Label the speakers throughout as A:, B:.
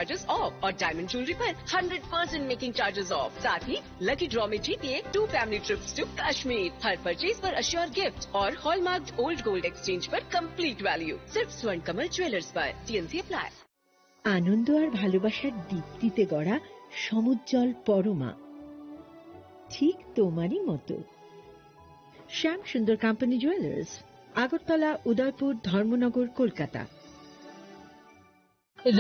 A: Charges of और diamond jewellery पर 100% making charges of. साथ ही लकी ड्रॉ में जीतिए 2 फैमिली ट्रिप्स टू कश्मीर। हर परचेज पर अश्योर गिफ्ट और हॉलमार्क ओल्ड गोल्ड एक्सचेंज पर कंप्लीट वैल्यू सिर्फ स्वर्ण कमल ज्वेलर्स पर। T and C apply.
B: আনন্দ আর ভালোবাসার দীপ্তিতে গড়া সমুজ্জ্বল পরমা, ঠিক তোমারই মতো। শ্যাম সুন্দর company jewellers, Agartala, Udaipur, Dharmanagar, Kolkata.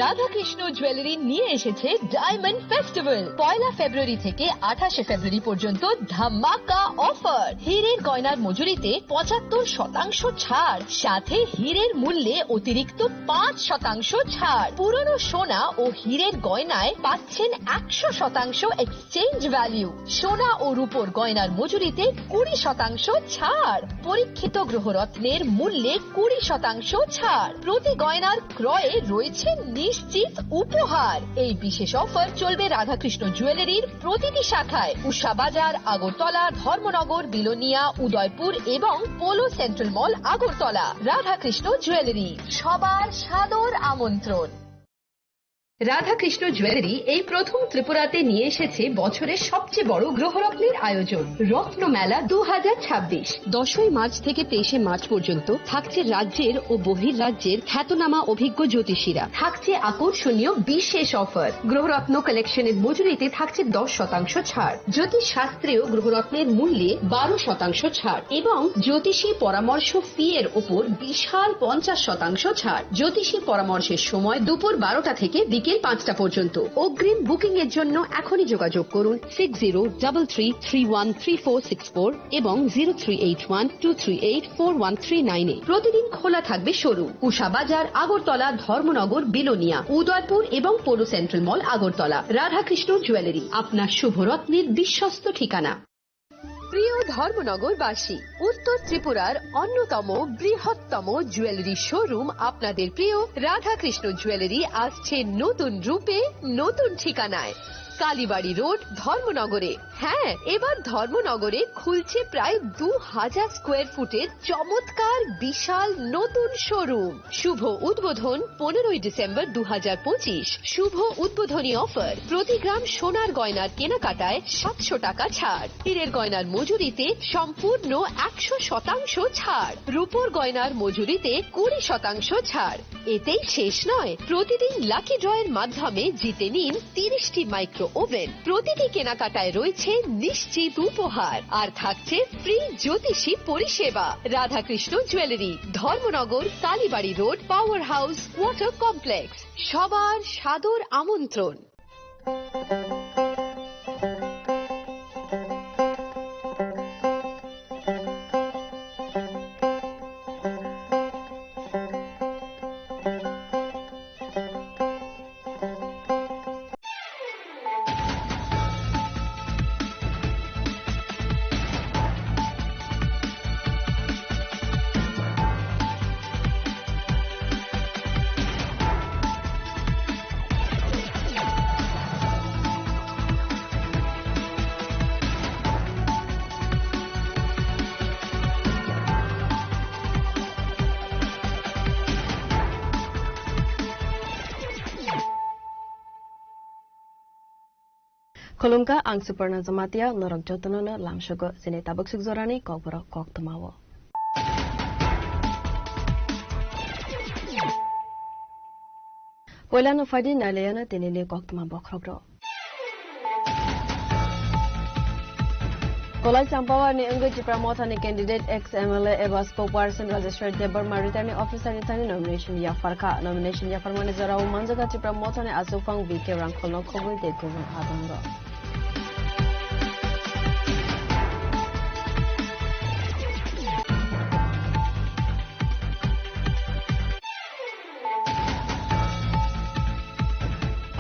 C: Radhakrishna jewellery নিয়ে এসেছে ডায়মন্ড ফেস্টিভ্যাল। 1 ফেব্রুয়ারি থেকে 28 ফেব্রুয়ারি পর্যন্ত ধামাকা অফার। হীরের গয়নার মজুরিতে 75% ছাড়, সাথে হীরের মূল্যে অতিরিক্ত 5% ছাড়। পুরনো সোনা ও হীরের গয়নায় পাচ্ছেন 100% এক্সচেঞ্জ ভ্যালু। সোনা ও রূপোর গয়নার মজুরিতে 20% ছাড়। পরীক্ষিত গ্রহরত্নের মূল্যে 20% ছাড়। প্রতি গয়নার ক্রয়ে রয়েছে নিশ্চিত উপহার। এই বিশেষ অফার চলবে রাধাকৃষ্ণ জুয়েলারির প্রতিটি শাখায়, উষা বাজার, আগরতলা, ধর্মনগর, বিলোনিয়া, উদয়পুর এবং পোলো সেন্ট্রাল মল, আগরতলা। রাধাকৃষ্ণ জুয়েলারি, সবার সাদর আমন্ত্রণ। রাধাকৃষ্ণ জুয়েলারি এই প্রথম ত্রিপুরাতে নিয়ে এসেছে বছরের সবচেয়ে বড় গ্রহরত্নের আয়োজন, রত্ন মেলা 2026। 10 মার্চ থেকে 23 মার্চ পর্যন্ত থাকছে রাজ্যের ও বহির্রাজ্যের খ্যাতনামা অভিজ্ঞ জ্যোতিষীরা। থাকছে আকর্ষণীয় বিশেষ অফার। গ্রহরত্ন কালেকশনের মজুরিতে থাকছে 10% ছাড়। জ্যোতিষ শাস্ত্রীয় গ্রহরত্নের মূল্যে 12% ছাড় এবং জ্যোতিষী পরামর্শ ফি এর উপর বিশাল 50% ছাড়। জ্যোতিষী পরামর্শের সময় দুপুর 12টা থেকে বিকেল 5টা পর্যন্ত। অগ্রিম বুকিং এর জন্য এখনই যোগাযোগ করুন 6033313464 এবং 038123841399 এ। প্রতিদিন খোলা থাকবে শোরুম উষা বাজার, আগরতলা, ধর্মনগর, বিলোনিয়া, উদয়পুর এবং পোলো সেন্ট্রাল মল, আগরতলা। রাধাকৃষ্ণ জুয়েলারি, আপনার শুভরত্নের বিশ্বস্ত ঠিকানা। প্রিয় ধর্মনগরবাসী, উত্তর ত্রিপুরার অন্যতম বৃহত্তম জুয়েলারি শোরুম আপনাদের প্রিয় রাধাকৃষ্ণ জুয়েলারি আসছে নতুন রূপে, নতুন ঠিকানায়। কালীবাড়ি রোড, ধর্মনগরে। হ্যাঁ, এবার ধর্মনগরে খুলছে প্রায় 2000 স্কোয়ার ফুটের চমৎকার বিশাল নতুন শোরুম। শুভ উদ্বোধন 15 ডিসেম্বর 2025। শুভ উদ্বোধনী অফার, প্রতি গ্রাম সোনার গয়নার কেনাকাটায় 700 টাকা ছাড়। হীরের গয়নার মজুরিতে সম্পূর্ণ 100% ছাড়। রূপোর গয়নার মজুরিতে 20% ছাড়। এতেই শেষ নয়, প্রতিদিন লাকি ড্রয়ের মাধ্যমে জিতে নিন 30টি মাইক্রো ওভেন। প্রতিটি কেনাকাটায় রয়েছে নিশ্চিত উপহার আর থাকছে ফ্রি জ্যোতিষী পরিষেবা। Radhakrishna jewellery, Dharmanagar, Kalibari road, power house, water complex. সবার সাদর আমন্ত্রণ।
D: Kolumka ang Superna Zamatia norok jotonono lamshogo sine tabuk sugzorani kokboro koktomawo. Poilano fadi naleyana tinili koktoma bokrogro. Kolai Sampawa ni English Pramotha ni candidate ex-MLA eba spokesperson registered Debar Returning Officer ni tani nomination ya farka. Nomination ya farmane zarao manjaga Pramotha ni asufang BK Rangkolno khoboi de govern adongo.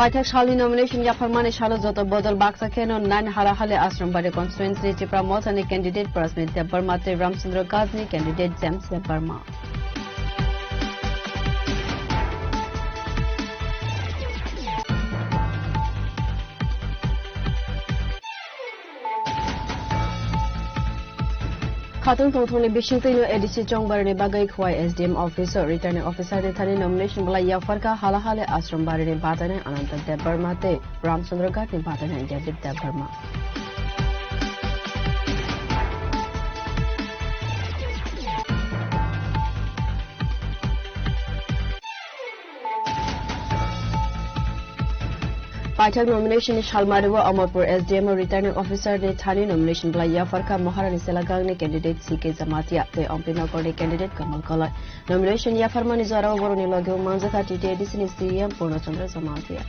D: Paithak Shali nomination ya farmane shalo joto bodol baksa keno 9 halahale Asrambari constituency Pramotha ni candidate Prasmit Debarma te Ramchandra Gazni candidate James Debarma. Khatun Tongthong ni Bishingtei no ADC Chongbar ni bagai khwai SDM officer returning officer ni thani nomination bala yafarka halahale ashram bari ni batane Ananta Debbarma te Ramchandra Ghat ni batane David Debbarma. Paithak nomination ni Shalmariwa Amarpur SDM returning officer ni thani nomination bala yafarka Maharani Selagang ni candidate CK Jamatia te Ampinakor ni candidate Kamal Kolai nomination yafarma ni Jarawa Boro ni logeu Manjaka TTDC ni CM Purnachandra Jamatia.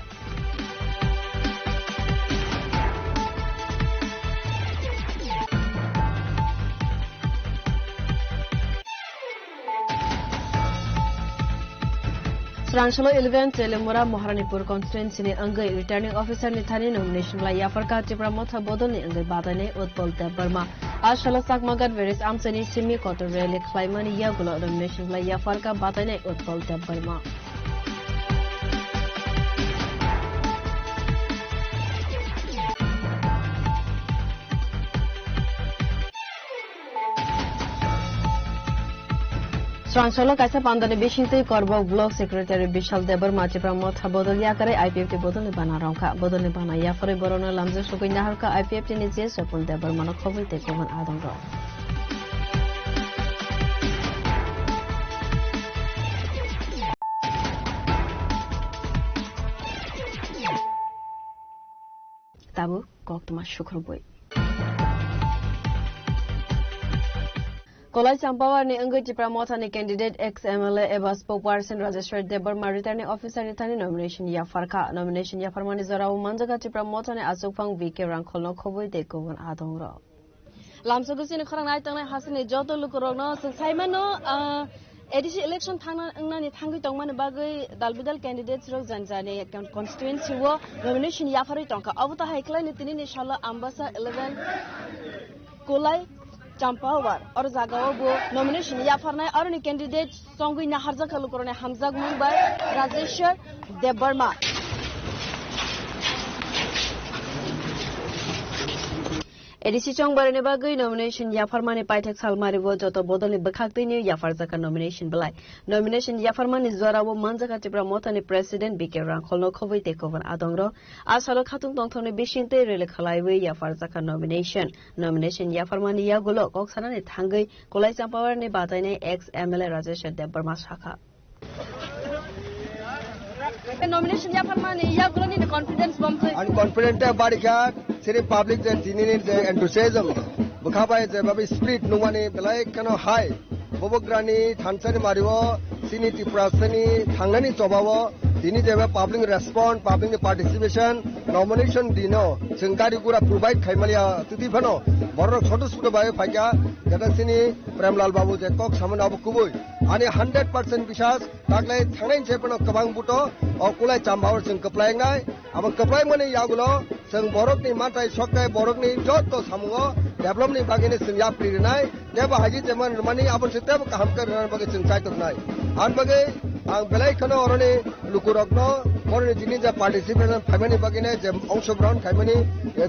D: Sransalo 11 Telemura Moharanipur constituency ni Angai returning officer ni thani nomination la yafarka Tripura Motha Bodol ni Angai badane Utpal Debbarma Ashala Sakmagat Veris Amsani Simi Kotor Rally Climbani Yagulo nomination la yafarka badane Utpal Debbarma. Sransalo kaisa pandane Bishingtei Korba block secretary Bishal Debbarma Tripura Motha Bodol yakare IPFT Bodol ni bana rongka Bodol ni bana yafare borona lamje sokoi naharka IPFT ni je Sopul Debbarma no khoboi te koman adongro. Tabu koktuma shukruboi. Kolai Champawar ni Angai Tripura Motha ni candidate ex-MLA eba spokesperson registered Debbarma returning officer ni thani nomination yafarka nomination yafarma ni Zorawo Manjaka Tripura Motha ni Asukphang VK Rangkhol no khoboi te koban adongro. Lamsogusi ni khrangnai tangnai hasini joto lukurogno saimano ADC election thangna angna ni thangui tongmani bagai dalbidal candidates rok janjani constituency wo nomination yafari tongka abuta haikla ni tini ni shala ambasa 11 Kolai Champawar or Zagawa bo nomination yafarnai aruni candidate songui naharja kalukorone Hamzag Mumbai Rajeshwar Debbarma. ADC Chongbar ni bagai nomination yafarma ni Paithak Salmari wo joto bodol ni bakhakti ni yafarjaka nomination belai nomination yafarma ni Zorawo Manjaka Tripura Motha ni president BK Rangkhol no khoboi te koban adongro asalo Khatun Tongthong ni Bishingtei rele khalaiwe yafarjaka nomination yafarma ni yagulo koksana ni thangai Kolai Champawar ni batai ni ex MLA Rajeshwar Debbarma shakha. Nomination yafarma ni yagulo ni confidence bomb
E: and confident barika siri public the tinin the enthusiasm bukhabai the babi spirit numani belai kano high bobograni thansani mariwo sini tiprasani thangani chobawo dini the public response public participation nomination dino singkari gura provide khaimalia tudi phano borok choto choto bai phaika jata sini Premlal Babu the kok samana abu kuboi ani 100% bishas taklai thangai chepano kabang buto or Kolai Champawar sing kaplai ngai aba kaplai mani yagulo sing borok ni matai sokai borok ni joto samungo develop ni bagini sing yap pri nai deba haji jeman mani abon siteb kaham kar bagi sing chai tok nai an bagai ang belai khano oroni lukurokno oroni jini ja participation family bagine jem ongsogron family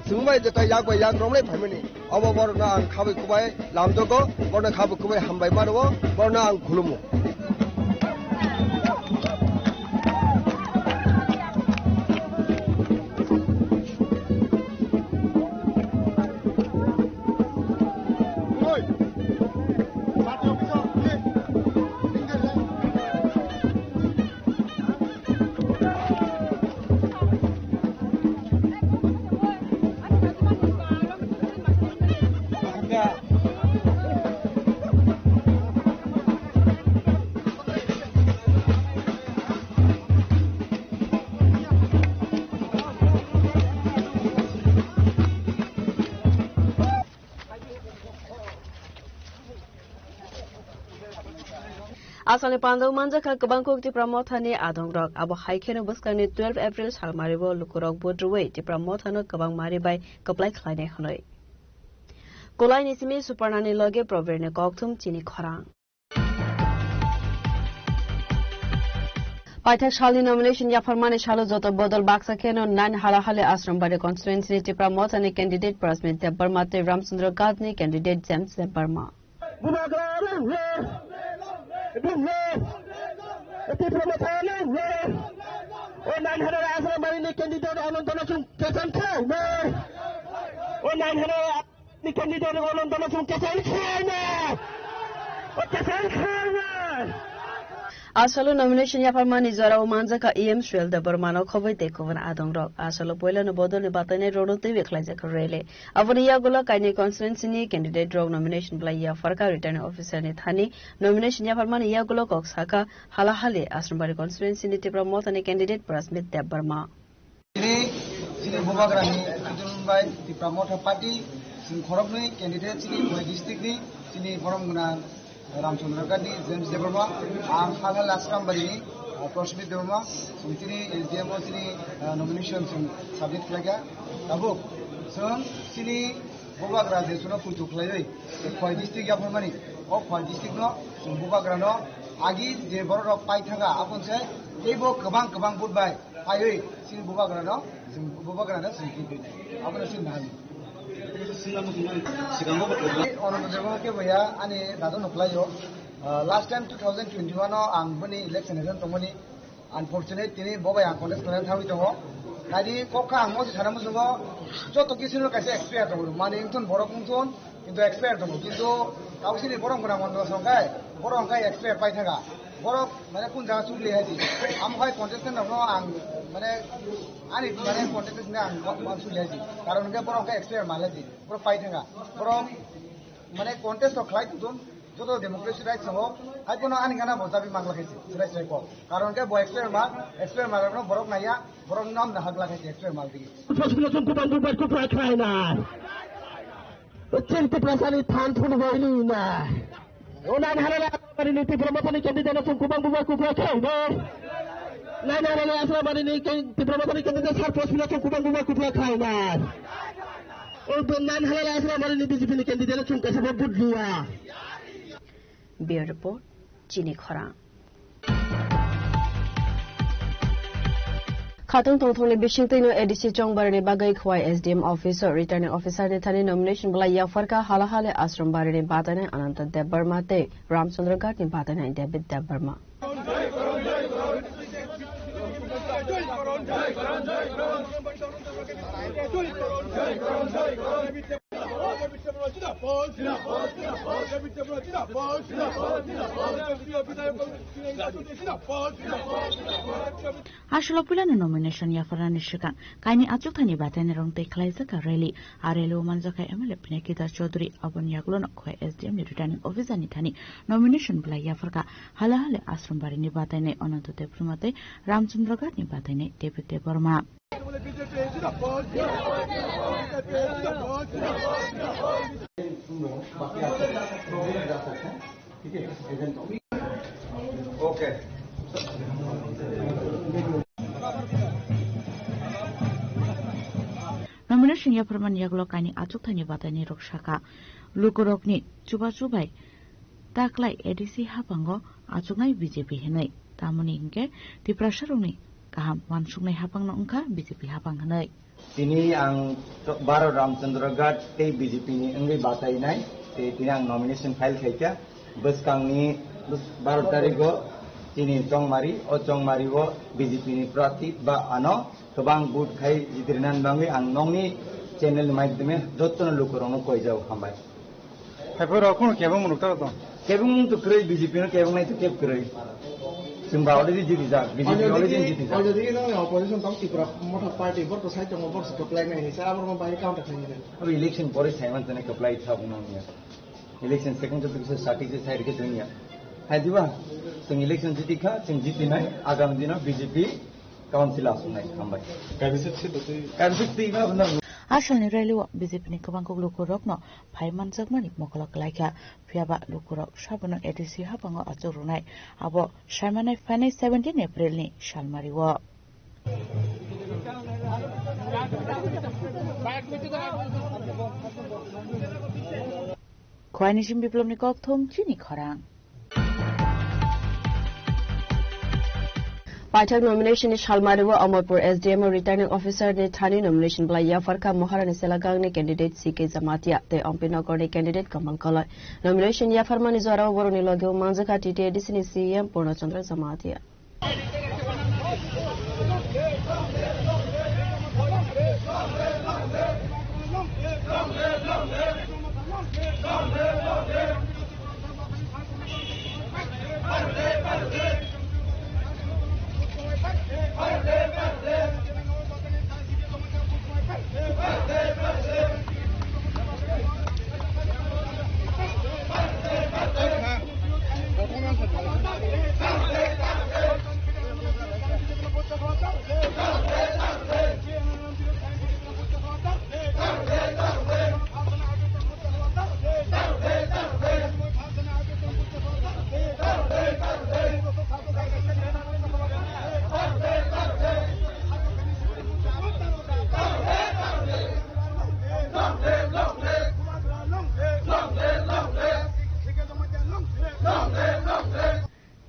E: singbai jeta yakbai yakromle family abo borna ang khabai kubai lamjogo borna khabai kubai hambai marwo borna ang khulumu.
D: Asal Pandau Manjaka Kabangkok Tripura Motha ni adongrok abo haikeno buskani 12 April salmaribo lukurok bodruwe Tripura Motha no kabang mari bai kaplai khlaine khnoi Kolai ni simi suparnani loge proverne kokthum chini khorang Paithak Shali nomination yafarmani shalo joto bodol baksa keno nan halahale ashram bari constituency Tripura Motha ni candidate Prasmit Debbarma te Ramchandra Ghat ni candidate James Debbarma Asalo nomination ya farmani zara o manjaka EM Shrel da Burmano khoboi te kovan adong rok asalo poila no bodol ni batane rodo te bekhlai jak rele avani ya gola kaini constituency ni candidate rok nomination blai ya farka returning officer ni thani nomination ya farmani ya gola kok saka hala hale asrambari constituency ni tipra motani candidate Prasmit Dev Burma
F: ini sini bobagrani Jumbai tipra motha party sing khorobni candidate sini Khoi district ni sini boromguna Ramchandra Gandhi, James Devarma, and Hagal Asram Barini, Prasmit Devarma, Sini SDMO Sini nominations in subject Laga, Tabu. So, Sini Bobagra, the Suna Putu Clay, Khoi district Yapamani, or Khoi district no, Bobagrano, Agi, the border of Paitanga, upon say, Ebo Kabang goodbye, Highway, Sini Bobagrano, Bobagrana, Sini, upon a sin. Last time 2021 ang bani election election tomoni unfortunate tini bobai ang contest plan thawi tongo kadi kokka ang mo sara musungo joto kisino kaise expert tongo mane intun borok mungton kintu expert tongo kintu kausini borong guna mondo songkai expert pai thaga borok mane kun jaga chukli haji am khai contestant no ang mane ani mane contestant ne ang am chukli haji karon ke borok ka expert malaji borok pai thaga borok mane contest to khlai tutun joto democracy rights ho ai kono ani gana botabi mangla khaisi surai sai ko karon ke bo expert mal no borok naya borok nam na hagla khaisi expert mal digi
G: fasilitasyon ko bandu bat ko khai na Ucin keplasan tan thun hoini na Unan halala marini tipra motani candidate na kubang bubar ku khai na Nana halala asra marini tipra motani candidate sar fasilitasyon kubang bubar ku khai na Unan halala asra marini BJP ni candidate na chungka sabab budliya
D: Bureau Report, Chini Khora. Khatung Tongthongni Bishingtino ADC Chongbarani Bagai Khwai SDM officer returning officer ne thani nomination bala ya farka halahale ashram barani batane Ananta Dev Burma te Ramchandra Ghat ni batane David Dev Burma.
H: Ashalopulano nomination ya farani shika kaini achuthani batane rong te khlaisa ka rally arelo manjaka MLA Pinakita Chaudhary abon yaglono khoi SDM ni returning officer ni thani nomination bla ya farka halahale ashram bari ni batane Ananta Dev Burma te Ramchandra Ghat ni batane David Dev Burma
F: Okay.
H: Nomination ya perman ya glokani acuk thani batani rokshaka lukorokni chubai taklai ADC hapango acungai BJP henai tamuni ingke di prasaruni kaham wansuknai hapang no engka BJP hapang henai
F: Ini ang Baro Ramchandra Ghat te BJP ni engai batai nai te tinang nomination file khaika baskang ni 12 tarikh ini Chongmari wo BJP ni prati ba ano kobang bud khai jitrinan bangi ang nongni channel maidhyame jotton lukorong koi jau khambai thapor akon kebang munukta to kebang to krei BJP no kebang nai to keb krei simba already jiti ja BJP already jiti ja
G: jadi nang opposition tong tipra motha party bor to sai tong bor to apply nai sa amar mo bai count thani ne
F: अब election परे छैन तने apply छ बनाउनु election second त बिस साथी चाहिँ साइड के दुनिया हादिबा जों इलेक्शन जिति खा जों जितिनाय आगामी दिन बीजेपी काउन्सिल आसुनाय खामबाय काबिसेट तिमा भन्दा
H: Ashalni relo BJP ni kabang ko lukorok no phai manjak mani mokolok laika phiaba lukorok sabano ADC hapango achurunai abo saimanai fanai 17 April ni shalmariwo Khwainishim biplomni kokthom Chini Khorang
D: Paithak nomination ni Shalmariwa Amarpur SDM returning officer ni Thani nomination bla Yafarka Maharani Selagang ni candidate CK Jamatia te Ampinagor ni candidate Kamal Kolai nomination Yafarmani Zara Boroni Logo Manjaka TTDC ni CM Purnachandra Jamatia.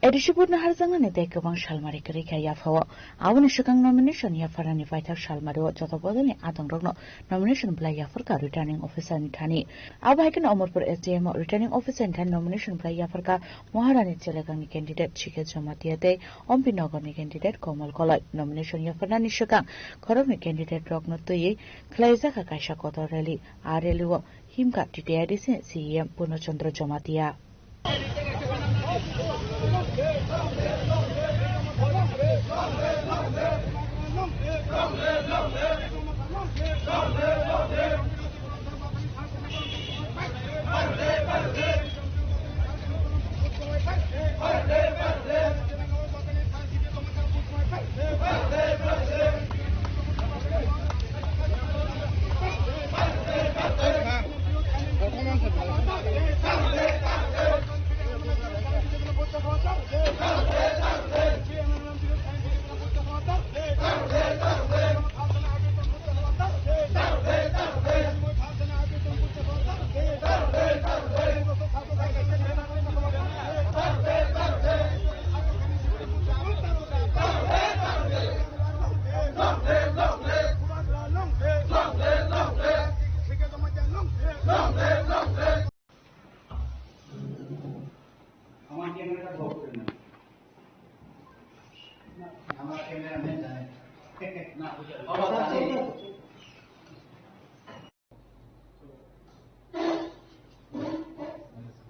H: Edishipur na harzanga ne dek bang Shalmari kerika yafawa awani shikang nomination yafarani Paithak Shalmariwa jotobodani adang rogno nomination bla yafarka returning officer ni Thani abahikin Amarpur SDM returning officer ni Thani nomination bla yafarka Maharani Selagang ni candidate CK Jamatia te Ampinagor ni candidate Kamal Kolai nomination yafarani shikang korok ni candidate rogno tuyi Klaiza ka kaisha kotor rally areliwo himka TTIDC CM Purnachandra Jamatia.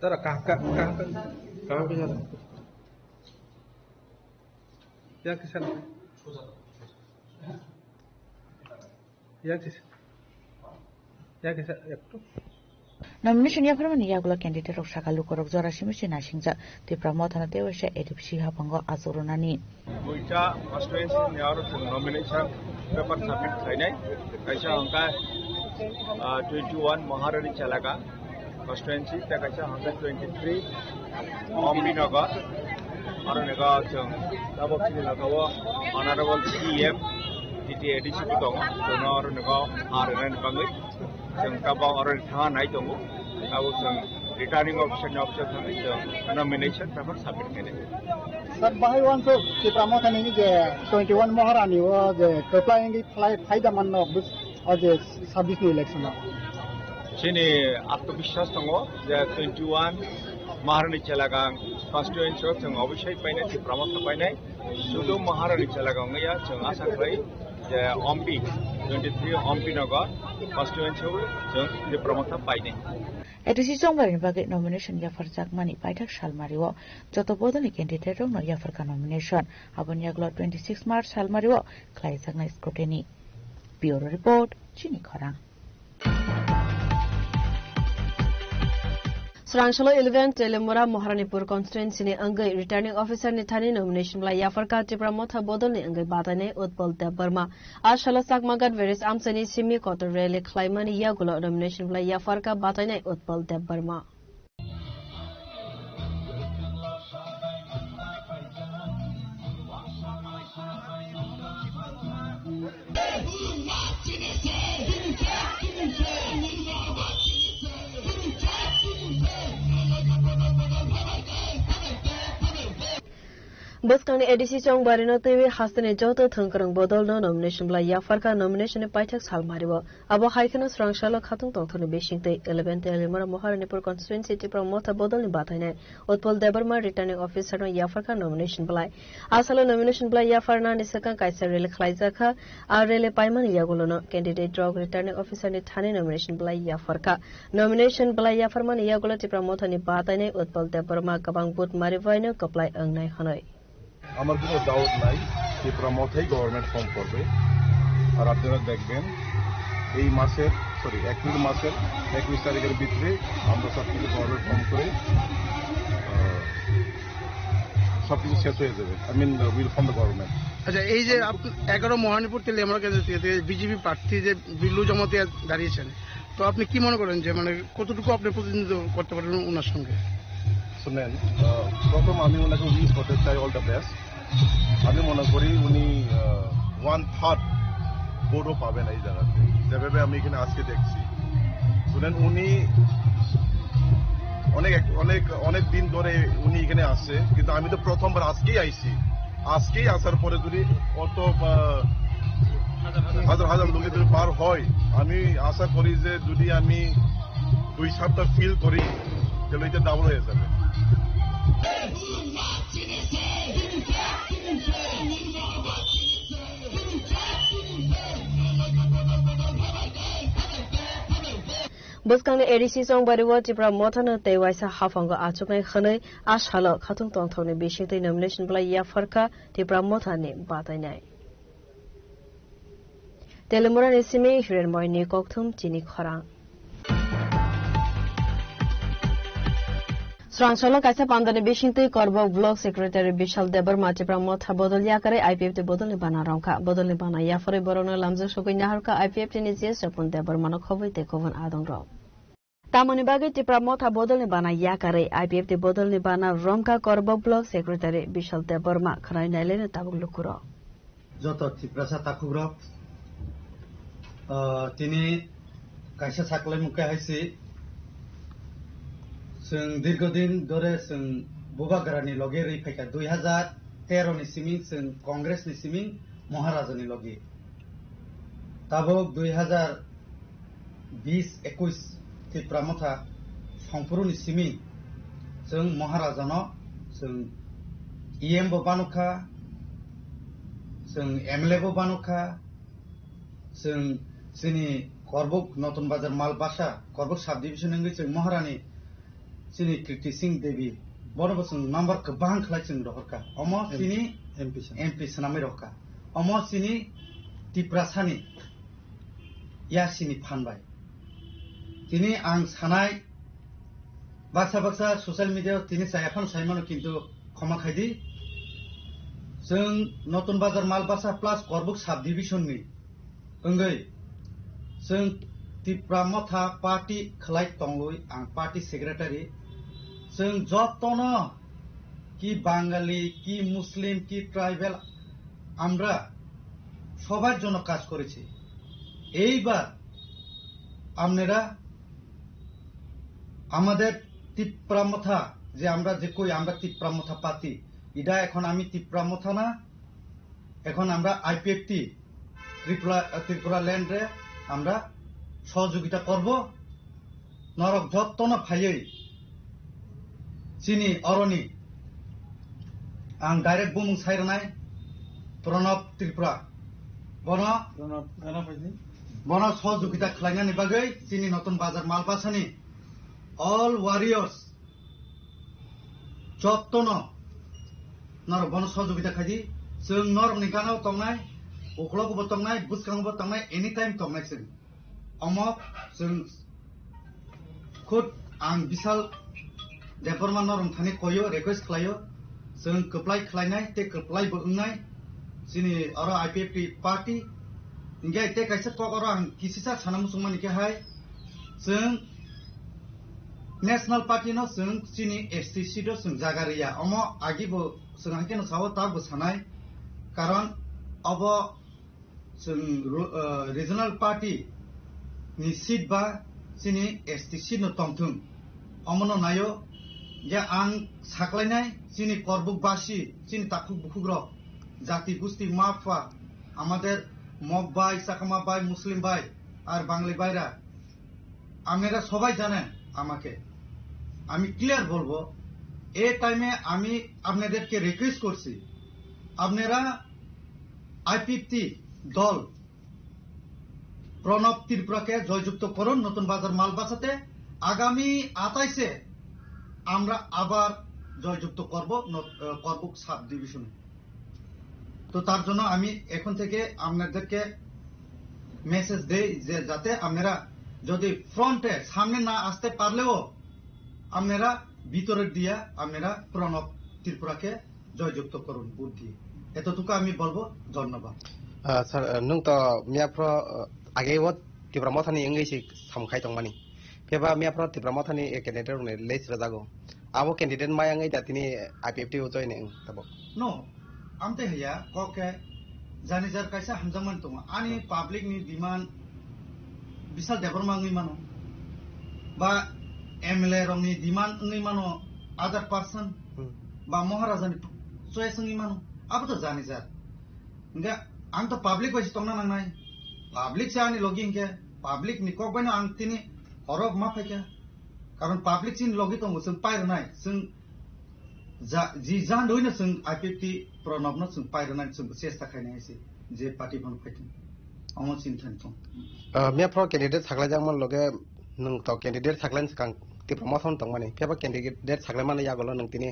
I: Tara kहाँ पे जाता यहाँ किस
H: Nomination yafarmani yagula candidate rok sakalu korok jora shimishi nasingja te pramotana te wesha edipsi hapango azurunani
J: Muita constituency nyaro nomination paper submit khainai kaisa angka 21 Maharani Chalaga constituency ta kaisa angka 23 Ampinagar aru nega chung tabok lagawa honorable CM TTIDC dong jono aru nega RN bangai chung tabang aru tha nai dong abu chung returning officer chung nomination paper submit khainai
F: Sir, bahai wan so si pramothan ini je 21 Maharani wo je applying the faida manno bus o je 26 ni election
J: sini atmabishwas tongo je 21 Maharani Chalagang constituency chung obishai painai si pramotha painai sudu Maharani Chalagang ya chung asa khai je Ampi 23 Ampinagar constituency chung si pramotha painai
H: Edisi jongbarin bagai nomination yafarjak mani Paithak Shalmariwo jotobodani candidate rok no yafarka nomination abon yaglo 26 March Shalmariwo khlaijak na scrutiny bureau report chini khorang
D: Srangshalo 11 Telemura Maharanipur constituency ni angai returning officer ni Thani nomination bla Yafarka Tripura Motha Bodol ni angai batane Utpal Debarma Ashala Sakmagat Veris Amsani Simi Kotor Rele Klaimani Yagulo nomination bla Yafarka batane Utpal Debarma Buskani edisi chong barino tewi hastane joto thangkrang bodol no nomination bla yafarka nomination paitak salmaribo abo haikano srangshalo khatung tongthoni besingte 11 telimara moharanipur constituency tipra motha bodol ni bataine utpol debarma returning officer no yafarka nomination bla asalo nomination bla yafarna ni sakan kaisa rele khlaijaka ar rele paiman yagulo no candidate draw returning officer ni thane nomination bla yafarka nomination bla yafarman yagulo tipra motha ni bataine utpol debarma kabang but marivaino kaplai angnai hanoi
K: আমার কোনো doubt নাই যে প্রমোথাই government form করবে আর আপনারা দেখবেন এই মাসের April মাসের 21 তারিখের ভিতরে আমরা সবকিছু গভর্নমেন্ট ফর্ম করে সবকিছু শেষ হয়ে যাবে I mean will form the government.
L: আচ্ছা এই যে 11 মহানিপুর তেলিয়ামরা কেন্দ্র থেকে বিজেপি প্রার্থী যে বিল্লু জমাতে দাঁড়িয়েছেন তো আপনি কি মনে করেন যে মানে কতটুকু আপনি প্রতিনিধিত্ব করতে পারেন ওনার সঙ্গে?
K: শুনেন প্রথম আমি ওনাকে উইশ করতে চাই অল দ্য বেস্ট। আমি মনে করি উনি 1/3 ভোটও পাবেন এই জায়গাতে যেভাবে আমি এখানে আজকে দেখছি। শুনেন উনি অনেক দিন ধরে উনি এখানে আসছে কিন্তু আমি তো প্রথমবার আজকেই আইছি। আজকেই আসার পরে যদি অত হাজার হাজার লোকের যদি পার হয় আমি আশা করি যে যদি আমি 2 সপ্তাহ ফিল করি তাহলে এটা ডাবল হয়ে যাবে।
D: Buskani edisi chong bariwo tipra mothana tewaisa hafango achuknai khanai ashalo khatung tongthoni bisingtei nomination bla yafarka tipra mothani batainai Telimura nisime hiren moini kokthum chini khorang Srangshalo kaisa pandane bisingtei korba block secretary Bishal Debar Matipra motha bodol yakare IPF te bodol ni bana rangka bodol ni bana yafore borona lamja sokoi naharka IPF te ni jes sapun Debar mano khoboi te kovan adong ro Tamani bagai tipra motha bodol ni bana yakare IPF te bodol ni bana romka korba block secretary Bishal Debar ma khanai naile ne tabuk lukuro
M: joto tiprasa takugro tini kaisa saklai mukai haisi जों दीर्घदिन धरे जों बुबाग्रानि लगे रैफायखा 2013 नि सिमिं जों कांग्रेस नि सिमिं महाराजानि लगे ताबो 2020-21 तिप्रामथा संपुरुनि सिमिं जों महाराजानो जों ईएम बो बानुखा जों एमएलए बो बानुखा जों जोंनि करबुक नतुन बाजार मालबासा करबुक साब डिविजन नंगै जों महारानी Sini Kirti Singh Devi, bono bosong number kebang khalai sing rohka. Omo sini MP sanami rohka. Omo sini Tiprasani, ya sini panbai. Tini ang sanai, baksa social media tini saya fan saya mano kintu koma khaidi. Sing notun bazar malbasa plus korbuk sub division ni, engai. Sing Tipramotha party khalai tongloi ang party secretary. जों যতনো কি বাঙালি কি মুসলিম কি tribal আমরা সবার জন্য কাজ করেছি এইবার আপনারা আমাদের তিপ্রামথা যে আমরা যে কই আমরা তিপ্রামথা পাতি এটা এখন আমি তিপ্রামথা না এখন আমরা আইপিএফটি ত্রিপুরা ল্যান্ডে আমরা সহযোগিতা করব নরক যতনো ভাইই Sini Oroni, ang direct bumung sairnai, Pranab Tripura, bono sahojogita khlainani bagai, sini notun bazar malbasani, all warriors, jottono, nor bono sahojogita khaidi, जों नरम नि गानाव तंनाय उखलबो तंनाय बुसखांबो तंनाय एनी टाइम तंनाय जों अमक जों खुद आं बिसाल देफरमा नरम थाने कयो रिक्वेस्ट खालायो जों कप्लाय खालायनाय ते कप्लाय बोंनाय जोंनि आरो आईपीएफटी पार्टी इंगे ते कायसे ककरो आं किसिसा सानामु सुमानि के हाय जों नेशनल पार्टी न जों जोंनि एसटीसी दो जों जागारिया अमो आगिबो जों हाकेन सावो ताबो सानाय कारण अब जों रिजनल पार्टी नि सीट बा जोंनि एसटीसी न तंथुं अमनो नायो যে আং সাকলাইনাই চিনি করবুকবাসী চিনি তাকুক বুকুগ্রহ জাতি গোষ্ঠী মাফা আমাদের মগ ভাই চাকমা ভাই মুসলিম ভাই আর বাঙালি ভাইরা আপনারা সবাই জানেন আমাকে আমি ক্লিয়ার বলবো এই টাইমে আমি আপনাদেরকে রিকোয়েস্ট করছি আপনারা আইপিএফটি দল প্রণব ত্রিপুরাকে জয়যুক্ত করুন নতুন বাজার মালবাসাতে আগামী 28-এ আমরা আবার জয়যুক্ত করব সাব ডিভিশনে তো তার জন্য আমি এখন থেকে আপনাদেরকে মেসেজ দেই যে যাতে আপনারা যদি ফ্রন্টে সামনে না আসতে পারলেও আপনারা ভিতরের দিয়া আপনারা প্রণব ত্রিপুরাকে জয়যুক্ত করুন বুদ্ধি এতটুকু আমি বলবো ধন্যবাদ
N: স্যার নং তো মিয়াপ্র আগে ও ত্রিপুরা মথানি ইংলিশি সামখাই দংমানি फेबा मियाफ्रा तिब्रा माथानि कैंडिडेट ने लेस रजागो आबो कैंडिडेट मायांगै दा तिनि आईपीएफटी उ जयनिं तबो
M: नो आमते हैया कोके जानिजार कायसा हमजामन दङ आनि पाब्लिक नि डिमान्ड बिसाल डेभलपमेन्ट नि मानो बा एमएलए रंनि डिमान्ड नि मानो अदर पर्सन बा महाराजानि चॉइस नि मानो आबो तो जानिजार इंगा आं तो पाब्लिक वाइस तंगना नांनाय पाब्लिक से आनि लगिं के पाब्लिक नि कोक बायनो आं तिनि हरब मा फैका कारण पाब्लिक सिन लगी दङ जों पायरनाय जों जी जान दयनो जों आईपीएफटी प्रणबनो जों पायरनाय जों चेष्टा खायनाय एसे जे पार्टी बन फैथों अमो चिन्थन दं
N: मियाफ्रा कैंडिडेट सागलायजांमोन लगे नों तो कैंडिडेट सागलायन सिगां तिब्रा माथान दं माने फेबा कैंडिडेट सागलायमाने यागोल नों तिनि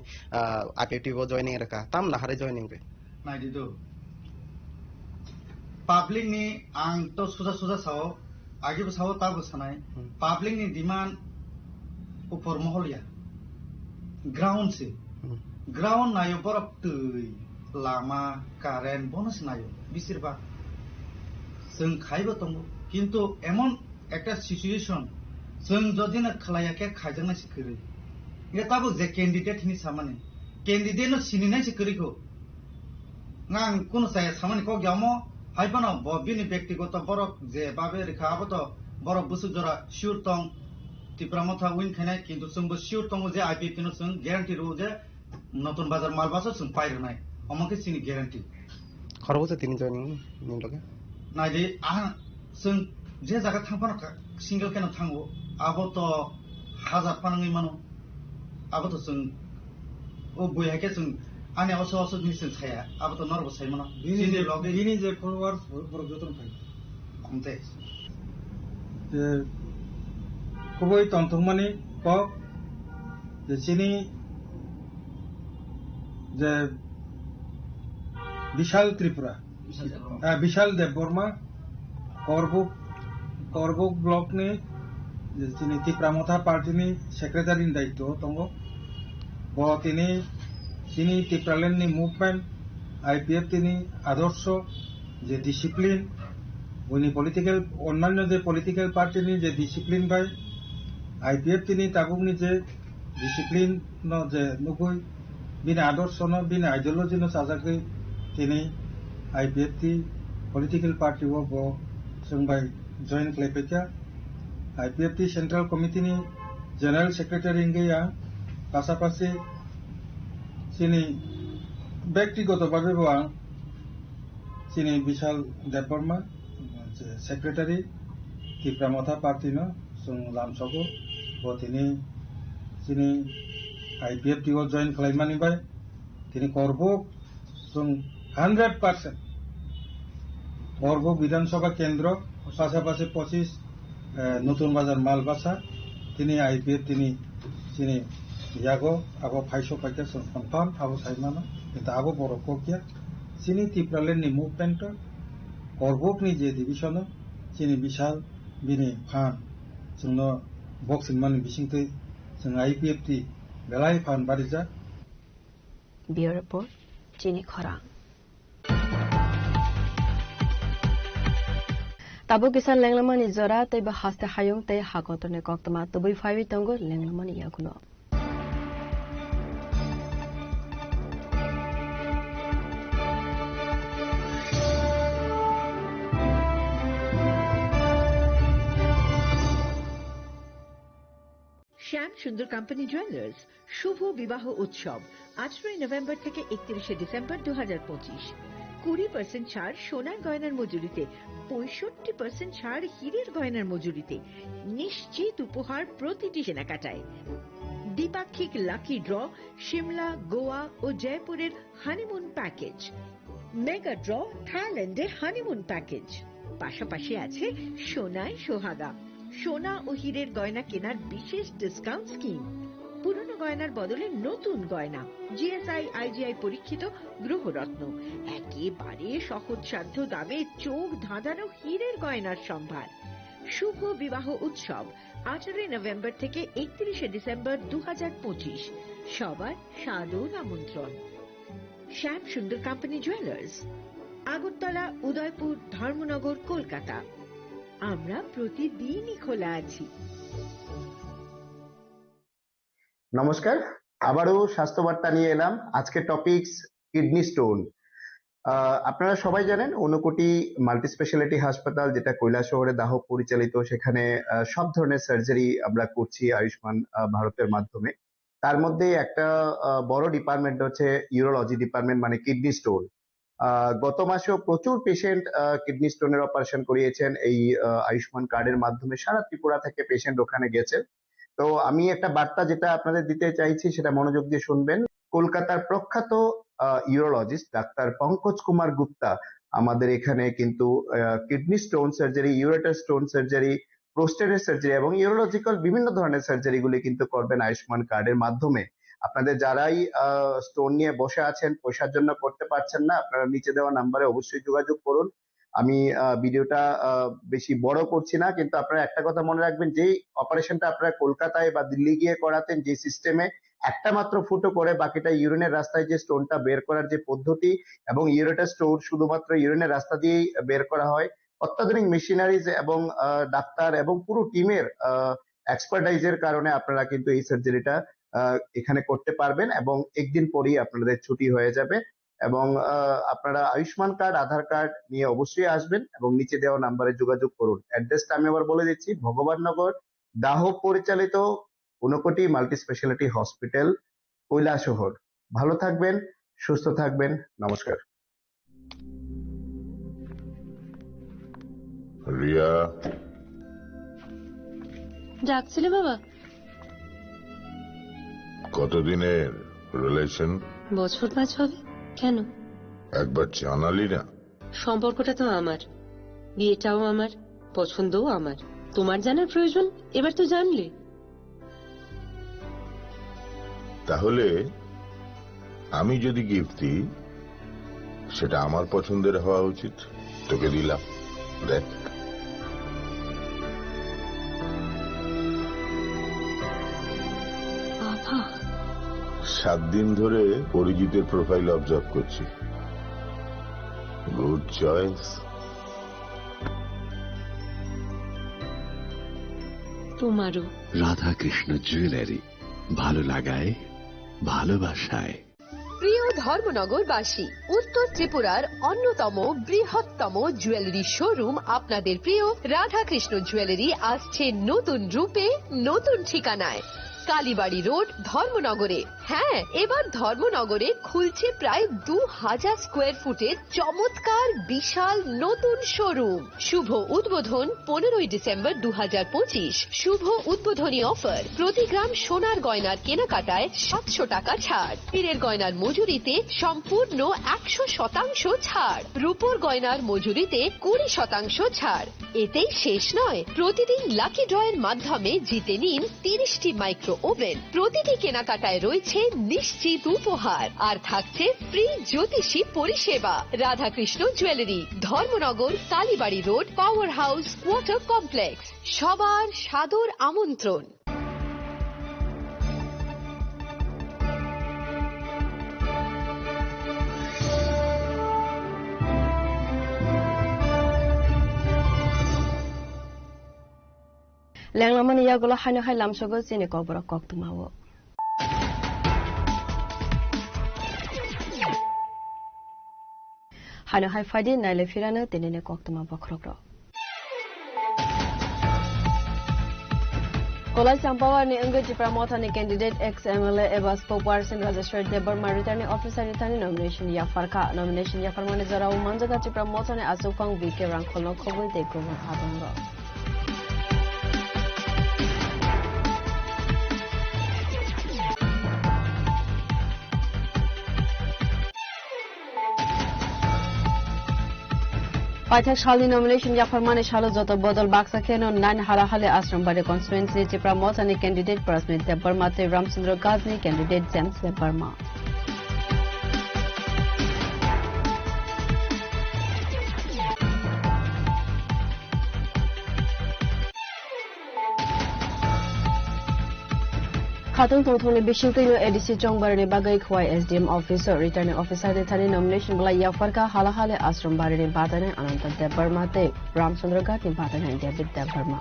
N: आईपीएफटी बो जॉइनिंग रका ताम नाहारे जॉइनिंग बे
M: नायदिदो पाब्लिक नि आं तो सुजा सुजा साव आगे बसाव ताबो सानाय पाब्लिक नि डिमांड ऊपर महलिया ग्राउंड से ग्राउंड नायो बरफ तै लामा कारेन्ट बोनस नायो बिसोरबा जों खायबो दङ किन्तु एमन একটা सिचुएशन जों जदिना खलायाके खायजोंना सिखरि ये ताबो जे कैंडिडेट नि सामाने कैंडिडेट नो सिनिनाय सिखरिखौ नां कोन साय सामाने को ग्यामो हाइबानो बिनि व्यक्तिगत बरफ जे बाबे रेखा आबो बरफ बुसु जरा शिवर तंग ত্রিপুরা मथा उइन खायनाय किन्तु जोंबो शिवर तंग जे आईपीएफटी नो जों ग्यारान्टी रो जे नतुन बाजार मालबासो जों पायरनाय अमके सिनि ग्यारान्टी
N: खरबोसे तिनि जॉइनिंग नि लगे
M: नायदि आ जों जे जागा थांफानो सिंगल केन थांगो आबो तो हाजार फानङै मानो आबो तो जों ओ बयहाके जों आने असो असो निसिन छाया आबो तो नरबो साइमना बिनि लगे बिनि जे फलोवार्स बरक जतन फाय हमते
F: जे খুবই তন্তমানি কক যে চিনি যে বিশাল ত্রিপুরা বিশাল দেববর্মা করবুক ব্লক ने যে চিনি ত্রিপুরা মথা পার্টিনি সেক্রেটারি দায়িত্ব দङ ব তিনি ত্রিপুরালেন্ডनि মুভमेंट आईपीएफ তিনি आदर्श যে डिसिप्लिन उनि पलिटिकल अन्यान्य जे पलिटिकल पार्टीनि जे डिसिप्लिन बाय आईपीएफ তিনি ताबुकनि जे डिसिप्लिन न जे नुगुय बिनि आदर्श न बिनि आइडियोलॉजी न साजागै তিনি आईपीएफ ती पलिटिकल पार्टी वो बो संबाय जॉइन क्लेपेका आईपीएफ ती सेंट्रल कमिटी नि जनरल सेक्रेटारि इंगैया पासापासि सिनि व्यक्तिगत भाबे बो आं सिनि विशाल देबबर्मा सेक्रेटारि ত্রিপুরা मथा पार्टी न जों लामसगो बो তিনি सिनि आईपीएफ टी वो जॉइन खालायमानि बाय তিনি करबुक जों 100% करबुक विधानसभा केंद्र पासापासि 25 नतुन बाजार मालबासा তিনি आईपीएफ তিনি सिनि यागो आबो फाइसो पाइके जों कन्फार्म आबो साइमाना किन्तु आबो बरको किया सिनि ত্রিপুরালেন্ডनि मुभमेंट करबुकनि जे डिविजन सिनि विशाल बिनि फान जोंनो बक्सिं मानि बिसिंथै जों आईपीएफ टी बेलाय फान बारिजा
D: ब्यूरो रिपोर्ट चिनी खरां ताबो किसान लेंगलमानि जरा तैबा हास्ते हायुं तै हाकोतने कक्तमा तबै फाइवि तंगो लेंगलमानि याकुनो
B: শ্যাম শ্যাম সুন্দর কোম্পানি জুয়েলার্স শুভ বিবাহ উৎসব 18 নভেম্বর থেকে 31 ডিসেম্বর 2025। 20% ছাড় সোনার গয়নার মজুরিতে, 65% ছাড় হীরের গয়নার মজুরিতে, নিশ্চিত উপহার প্রতিটি কেনাকাটায়। দ্বিপাক্ষিক লাকি ড্র, শিমলা, গোয়া ও জয়পুরের হানিমুন প্যাকেজ, মেগা ড্র থাইল্যান্ডে হানিমুন প্যাকেজ। পাশাপাশি আছে সোনায় সোহাগা, সোনা ও হীরের গয়না কেনার বিশেষ ডিসকাউন্ট স্কিম। পুরনো গয়নার বদলে নতুন গয়না, জিএসআই আইজিআই পরীক্ষিত গ্রহরত্ন, একেবারে সহজসাধ্য দামে চোখ ধাঁধানো হীরের গয়নার সম্ভার। শুভ বিবাহ উৎসব 18 নভেম্বর থেকে 31 ডিসেম্বর 2025। সবার সাদর আমন্ত্রণ। শ্যাম সুন্দর কোম্পানি জুয়েলার্স, আগরতলা, উদয়পুর, ধর্মনগর, কলকাতা। আমরা প্রতিদিনই খোলা আছি।
O: নমস্কার, আবারও স্বাস্থ্যবার্তা নিয়ে এলাম। আজকে টপিকস কিডনি স্টোন। আপনারা সবাই জানেন ঊনকোটি মাল্টি স্পেশালিটি হাসপাতাল, যেটা কৈলাসহরে দাহ পরিচালিত, সেখানে সব ধরনের সার্জারি আমরা করছি আয়ুষ্মান ভারতের মাধ্যমে। তার মধ্যে একটা বড় ডিপার্টমেন্ট হচ্ছে ইউরোলজি ডিপার্টমেন্ট, মানে কিডনি স্টোন। গত মাসেও প্রচুর পেশেন্ট কিডনি স্টোনের অপারেশন করিয়েছেন এই আয়ুষ্মান কার্ডের মাধ্যমে। সারা ত্রিপুরা থেকে পেশেন্ট ওখানে গেছেন। তো আমি একটা বার্তা যেটা আপনাদের দিতে চাইছি সেটা মনোযোগ দিয়ে শুনবেন। কলকাতার প্রখ্যাত ইউরোলজিস্ট ডাক্তার পঙ্কজ কুমার গুপ্তা আমাদের এখানে কিন্তু kidney stone surgery, ureter stone surgery, প্রোস্টেটের সার্জারি এবং ইউরোলজিক্যাল বিভিন্ন ধরনের সার্জারি গুলি কিন্তু করবেন আয়ুষ্মান কার্ডের মাধ্যমে। আপনাদের যারাই স্টোন নিয়ে বসে আছেন, পয়সার জন্য করতে পারছেন না, আপনারা নিচে দেওয়া নাম্বারে অবশ্যই যোগাযোগ করুন। আমি ভিডিওটা বেশি বড় করছি না, কিন্তু আপনারা একটা কথা মনে রাখবেন, যেই অপারেশনটা আপনারা কলকাতায় বা দিল্লি গিয়ে করাতেন, যে সিস্টেমে একটা মাত্র ফুটো করে বাকিটা ইউরিনের রাস্তায় যে স্টোনটা বের করার যে পদ্ধতি, এবং ইউরেটার স্টোন শুধুমাত্র ইউরিনের রাস্তা দিয়েই বের করা হয়। অত্যাধুনিক মেশিনারিজ এবং ডাক্তার এবং পুরো টিমের এক্সপার্টাইজের কারণে আপনারা কিন্তু এই সার্জারিটা এখানে করতে পারবেন এবং একদিন পরেই আপনাদের ছুটি হয়ে যাবে। এবং আপনারা আয়ুষ্মান কার্ড, আধার কার্ড নিয়ে অবশ্যই আসবেন এবং নিচে দেওয়া নাম্বারে যোগাযোগ করুন। অ্যাড্রেসটা আমি আবার বলে দিচ্ছি, ভগবাননগর দাহ পরিচালিত Unakoti multi speciality hospital, Kailashahar. ভালো থাকবেন, সুস্থ থাকবেন, নমস্কার।
P: রিয়া,
Q: ডাকছিলে বাবা?
P: কতদিনের রিলেশন?
Q: বছর 5 হবে। কেন?
P: একবার জানালি না?
Q: সম্পর্কটা তো আমার, বিয়েটাও আমার, পছন্দও আমার। তোমার জানার প্রয়োজন, এবার তো জানলে।
P: তাহলে আমি যদি গিফট দিই সেটা আমার পছন্দের হওয়া উচিত। তোকে দিলাম, দেখ।
Q: বাবা,
P: 7 দিন ধরে অরিজিতের প্রোফাইল অবজার্ভ করছি। Good choice.
Q: তোমারও।
R: রাধাকৃষ্ণ জুয়েলারি, ভালো লাগায়, ভালোবাসায়।
C: প্রিয় ধর্মনগরবাসী, উত্তর ত্রিপুরার অন্যতম বৃহত্তম জুয়েলারি শোরুম আপনাদের প্রিয় রাধাকৃষ্ণ জুয়েলারি আসছে নতুন রূপে, নতুন ঠিকানায়, কালীবাড়ি রোড, ধর্মনগরে। হ্যাঁ, এবার ধর্মনগরে খুলছে প্রায় 2000 স্কোয়ার ফুটের চমৎকার বিশাল নতুন শোরুম। শুভ উদ্বোধন 15 ডিসেম্বর 2025। শুভ উদ্বোধনী অফার, প্রতি গ্রাম সোনার গয়নার কেনাকাটায় 700 টাকা ছাড়, হীরের গয়নার মজুরিতে সম্পূর্ণ 100% ছাড়, রূপোর গয়নার মজুরিতে 20% ছাড়। এতেই শেষ নয়, প্রতিদিন লাকি ড্রয়ের মাধ্যমে জিতে নিন 30টি মাইক্রো ওভেন। প্রতিটি কেনাকাটায় রয়েছে নিশ্চিত উপহার, আর থাকছে ফ্রি জ্যোতিষী পরিষেবা। Radhakrishna jewellery, Dharmanagar, Kalibari road, power house, water complex. সবার সাদর আমন্ত্রণ।
D: লেংলামানি ইয়াগুলো হাইনো হাই লামসগো চিনি কবর কক তুমাও হাইনো হাই ফাইদি নাইলে ফিরানো তিনিনে cock তুমা বখরগ্র Kolai Sampawa ni Angga Chipra Mothani candidate ex-MLA eba spokesperson registered Debarma returning officer returning nomination ya farka nomination ya farmane jarau manjaga Chipra Mothani asufang VK rangkholno khoboi dekobon adongo. Paithak Shalni nomination ya farmane shalo joto bodol baksa kheno 9 halahale Asrambari constituency Chipra Mothani candidate Prasmit Debarma te Ramchandra Gazni candidate James Debarma. Khatung Tongthong ni Bishingtino ADC Chongbarani Bagai Khwai SDM officer returning officer ni thani nomination bala ya farka halahale Asrambari ni batane Ananta Debarma te Ramchandra Gat ni batane David Debarma.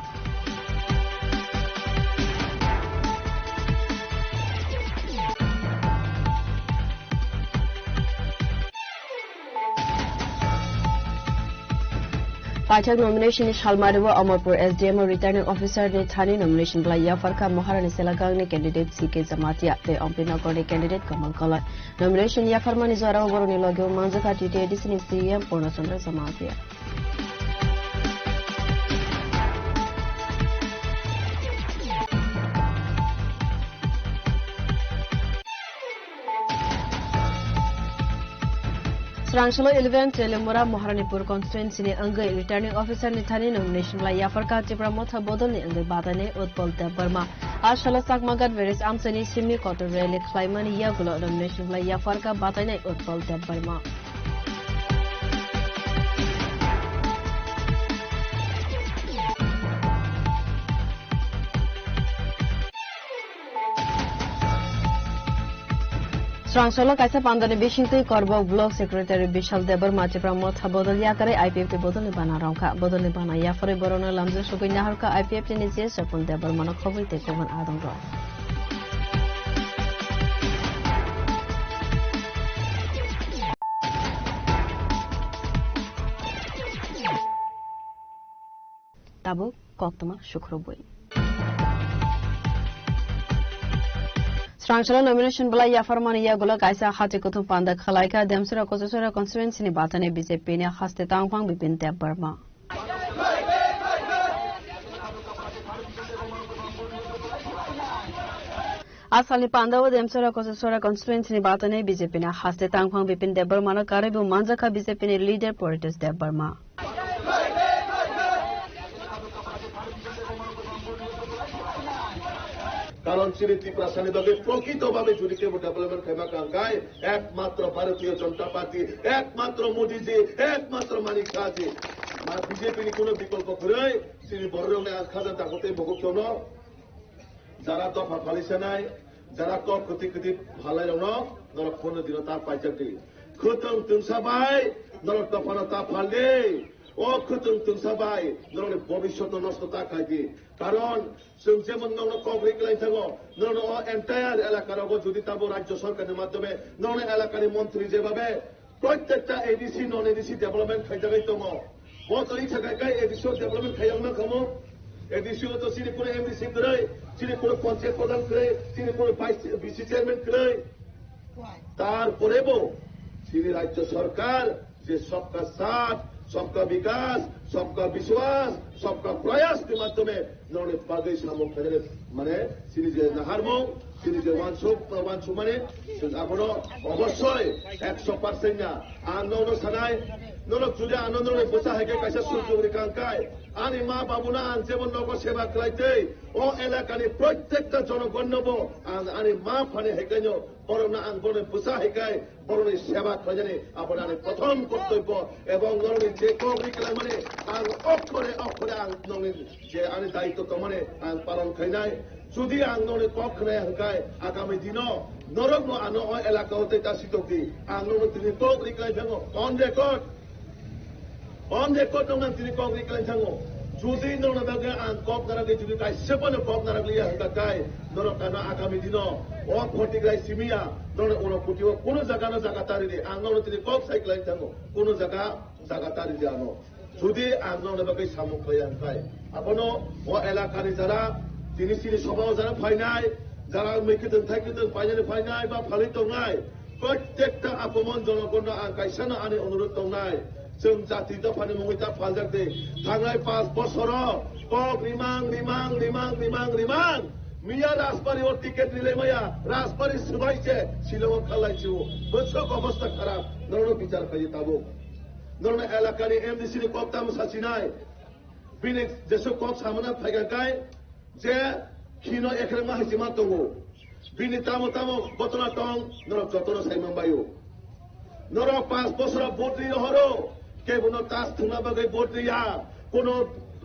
D: Paithak nomination ni Shalmariwa Amarpur SDM returning officer ni thani nomination bala ya farka Maharani Selagang ni candidate CK Jamatia te Ampinagar ni candidate Kamal Kalai nomination ya farmani jara boroni logyo manjaka TTADC ni CM Purnachandra Jamatia. Srangsalo 11 Telemura Moharanipur constituency ni Anggai returning officer ni thani nomination la yafarka Chipra Motha bodol ni Anggai badane Utpal Debarma Ashala Sakmagat Veris Amsani Simi Kotor Rele Klaimani Yagulo nomination la yafarka badane Utpal Debarma. Srangsalo kaisa pandane Bishingtui Korbo Block Secretary Bishal Debarma Chipra Motha bodol ya kare IPF bodol ni bana rangka bodol ni bana ya fore borona lamje sugoi naharka IPF ni je Sapun Debarma no khoboi te koban adong ro. Tabu koktama shukroboi. Srangsalo nomination bala ya farmani ya gola kaisa khati kutu panda khalaika Demsura Kosasura constituency ni batane BJP ni khaste tangpang Bipin Debarma. Asali Pandawa Demsura Kosasura constituency ni batane BJP ni khaste tangpang Bipin Debarma na karibu manjaka BJP ni leader Portus Debarma.
S: কারণ শ্রী ত্রিপুরা সানিদকে প্রকৃতভাবে যদি কেউ development খেমা কাঙ্গায় একমাত্র ভারতীয় জনতা party একমাত্র মোদীজি একমাত্র মানিক Shahji BJP কোন বিকল্প করে শ্রী বড়রঙে খাজা তাগতে বহুক্ষণ যারা দফা ফালিছে নাই যারা ক ক্ষতি ক্ষতি ভালাই রং নরক ফোন দিন তার পাইচাটি খুতং তুংসাবাই নরক দফানো তা ফালে ও খুতং তুংসাবাই নরক ভবিষ্যৎ নষ্ট তা খাইদি কারণ যেমন কংগ্রেস লাইন থাকো এন্টায়ার এলাকার যদি তাবো রাজ্য সরকারের মাধ্যমে নন এলাকার মন্ত্রী যেভাবে প্রত্যেকটা এডিসি নন এডিসি ডেভেলপমেন্ট খাইজাগাই দङ বতরি থাকায় এডিসি ডেভেলপমেন্ট খাইজাগনা খামো এডিসি তো সিনি কোনো এমডিসি করে সিনি কোনো পঞ্চায়েত প্রধান করে সিনি কোনো বিসি চেয়ারম্যান করে তারপরেও সিনি রাজ্য সরকার যে সবকা সাথ सबका विकास सबका विश्वास सबका प्रयास के माध्यमे नौने पागै सामो खेले माने सिरिजे नाहारमो सिरिजे वानसु माने आपनो अवश्य 100% ना आननो सानाय ननो जुदि आनन्दले बसा हेके कायसा सुजुगरि कांकाय आनि मा बाबुना आं जेबन नगो सेवा खालायतै ओ एलाकानि प्रत्येकटा जनगणनबो आनि मा फाने हेकायनो बरना आं बने बसा हेकाय बरनि सेवा खालायनि आपनानि प्रथम कर्तव्य এবং नरनि जे कग्रि खालामने आं अक्षरे अक्षरे आं ननि जे आनि दायित्व माने आं पालन खायनाय जुदि आं ननि कखने हेकाय आगामी दिनो नरक नो आनो एलाका होते तासितोकि आं ननि तिनि कग्रि खालायथाङो on record nang tini kongri klan chango judi nang naga ang kop naragi judi kai sepana kop naragi ya kai noro kana agami dino o khoti gai simia noro ono puti o kono jaga na jaga tari de ang noro tini kop sai klan chango kono jaga tari de ano judi ang noro naga samuk klan kai apono o elakari jara তিনি সিনি সভাও যারা ফাইনাই যারা মেকিতেন থাইকিতেন finally ফাইনাই বা ফালি দंनाय প্রত্যেকটা আপমন জনগণ आं কাইসানো आंनि অনুরোধ दंनाय जों जाति दफानि मुङै दा फालजादे थांनाय 5 बोसोराव कक रिमां मिया राजबारी और टिकेट निले माया राजबारी सुबाइছে শিলং খালাইছো বছক অবস্থা খারাপ নরনো বিচার খাই তাবো নরনো এলাকানি এমডিসি नि कक ताम सासिनाय बिनि जेसो कक सामना फायगाय जे खिनो एकरमा हासिमा दङो बिनि तामो बतना दं नरक जतनो साइमांबायो नरक 5 बोसोर बोर्डनि हरो केबनो तास थुना बागै बोर्डनिया कोनो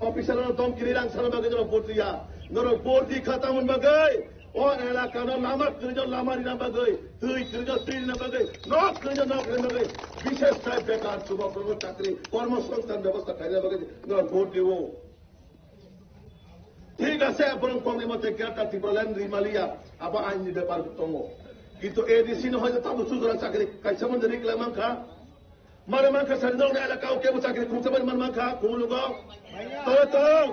S: अफिसारनो दमकिरि रांसानो बागै नरक बोर्डनिया नरक बोर्डनि खातामोन बागै ओ एलाकानो लामा करिजो लामारिना बागै दै करिजो दैना बागै नक करिजो बागै विशेष टाइप बेकार যুবকদের চাকরি কর্মসংস্থান ব্যবস্থা খাইলে বাগै नरक बोर्ड दिवो ঠিক আছে বরং কংগ্রেস মতে কেটা ত্রিপুরাল্যান্ড রিমালিয়া আবার আইনি ব্যাপার দङ কিন্তু এডিসি ন হয়তো তাবো সুদরা চাকরি কাইসামন রিকলা মানখা मारे मानखा सारिदों एलाकाव केबो चाकरि खुंसाबाय मानखा खुमुलुगाव तों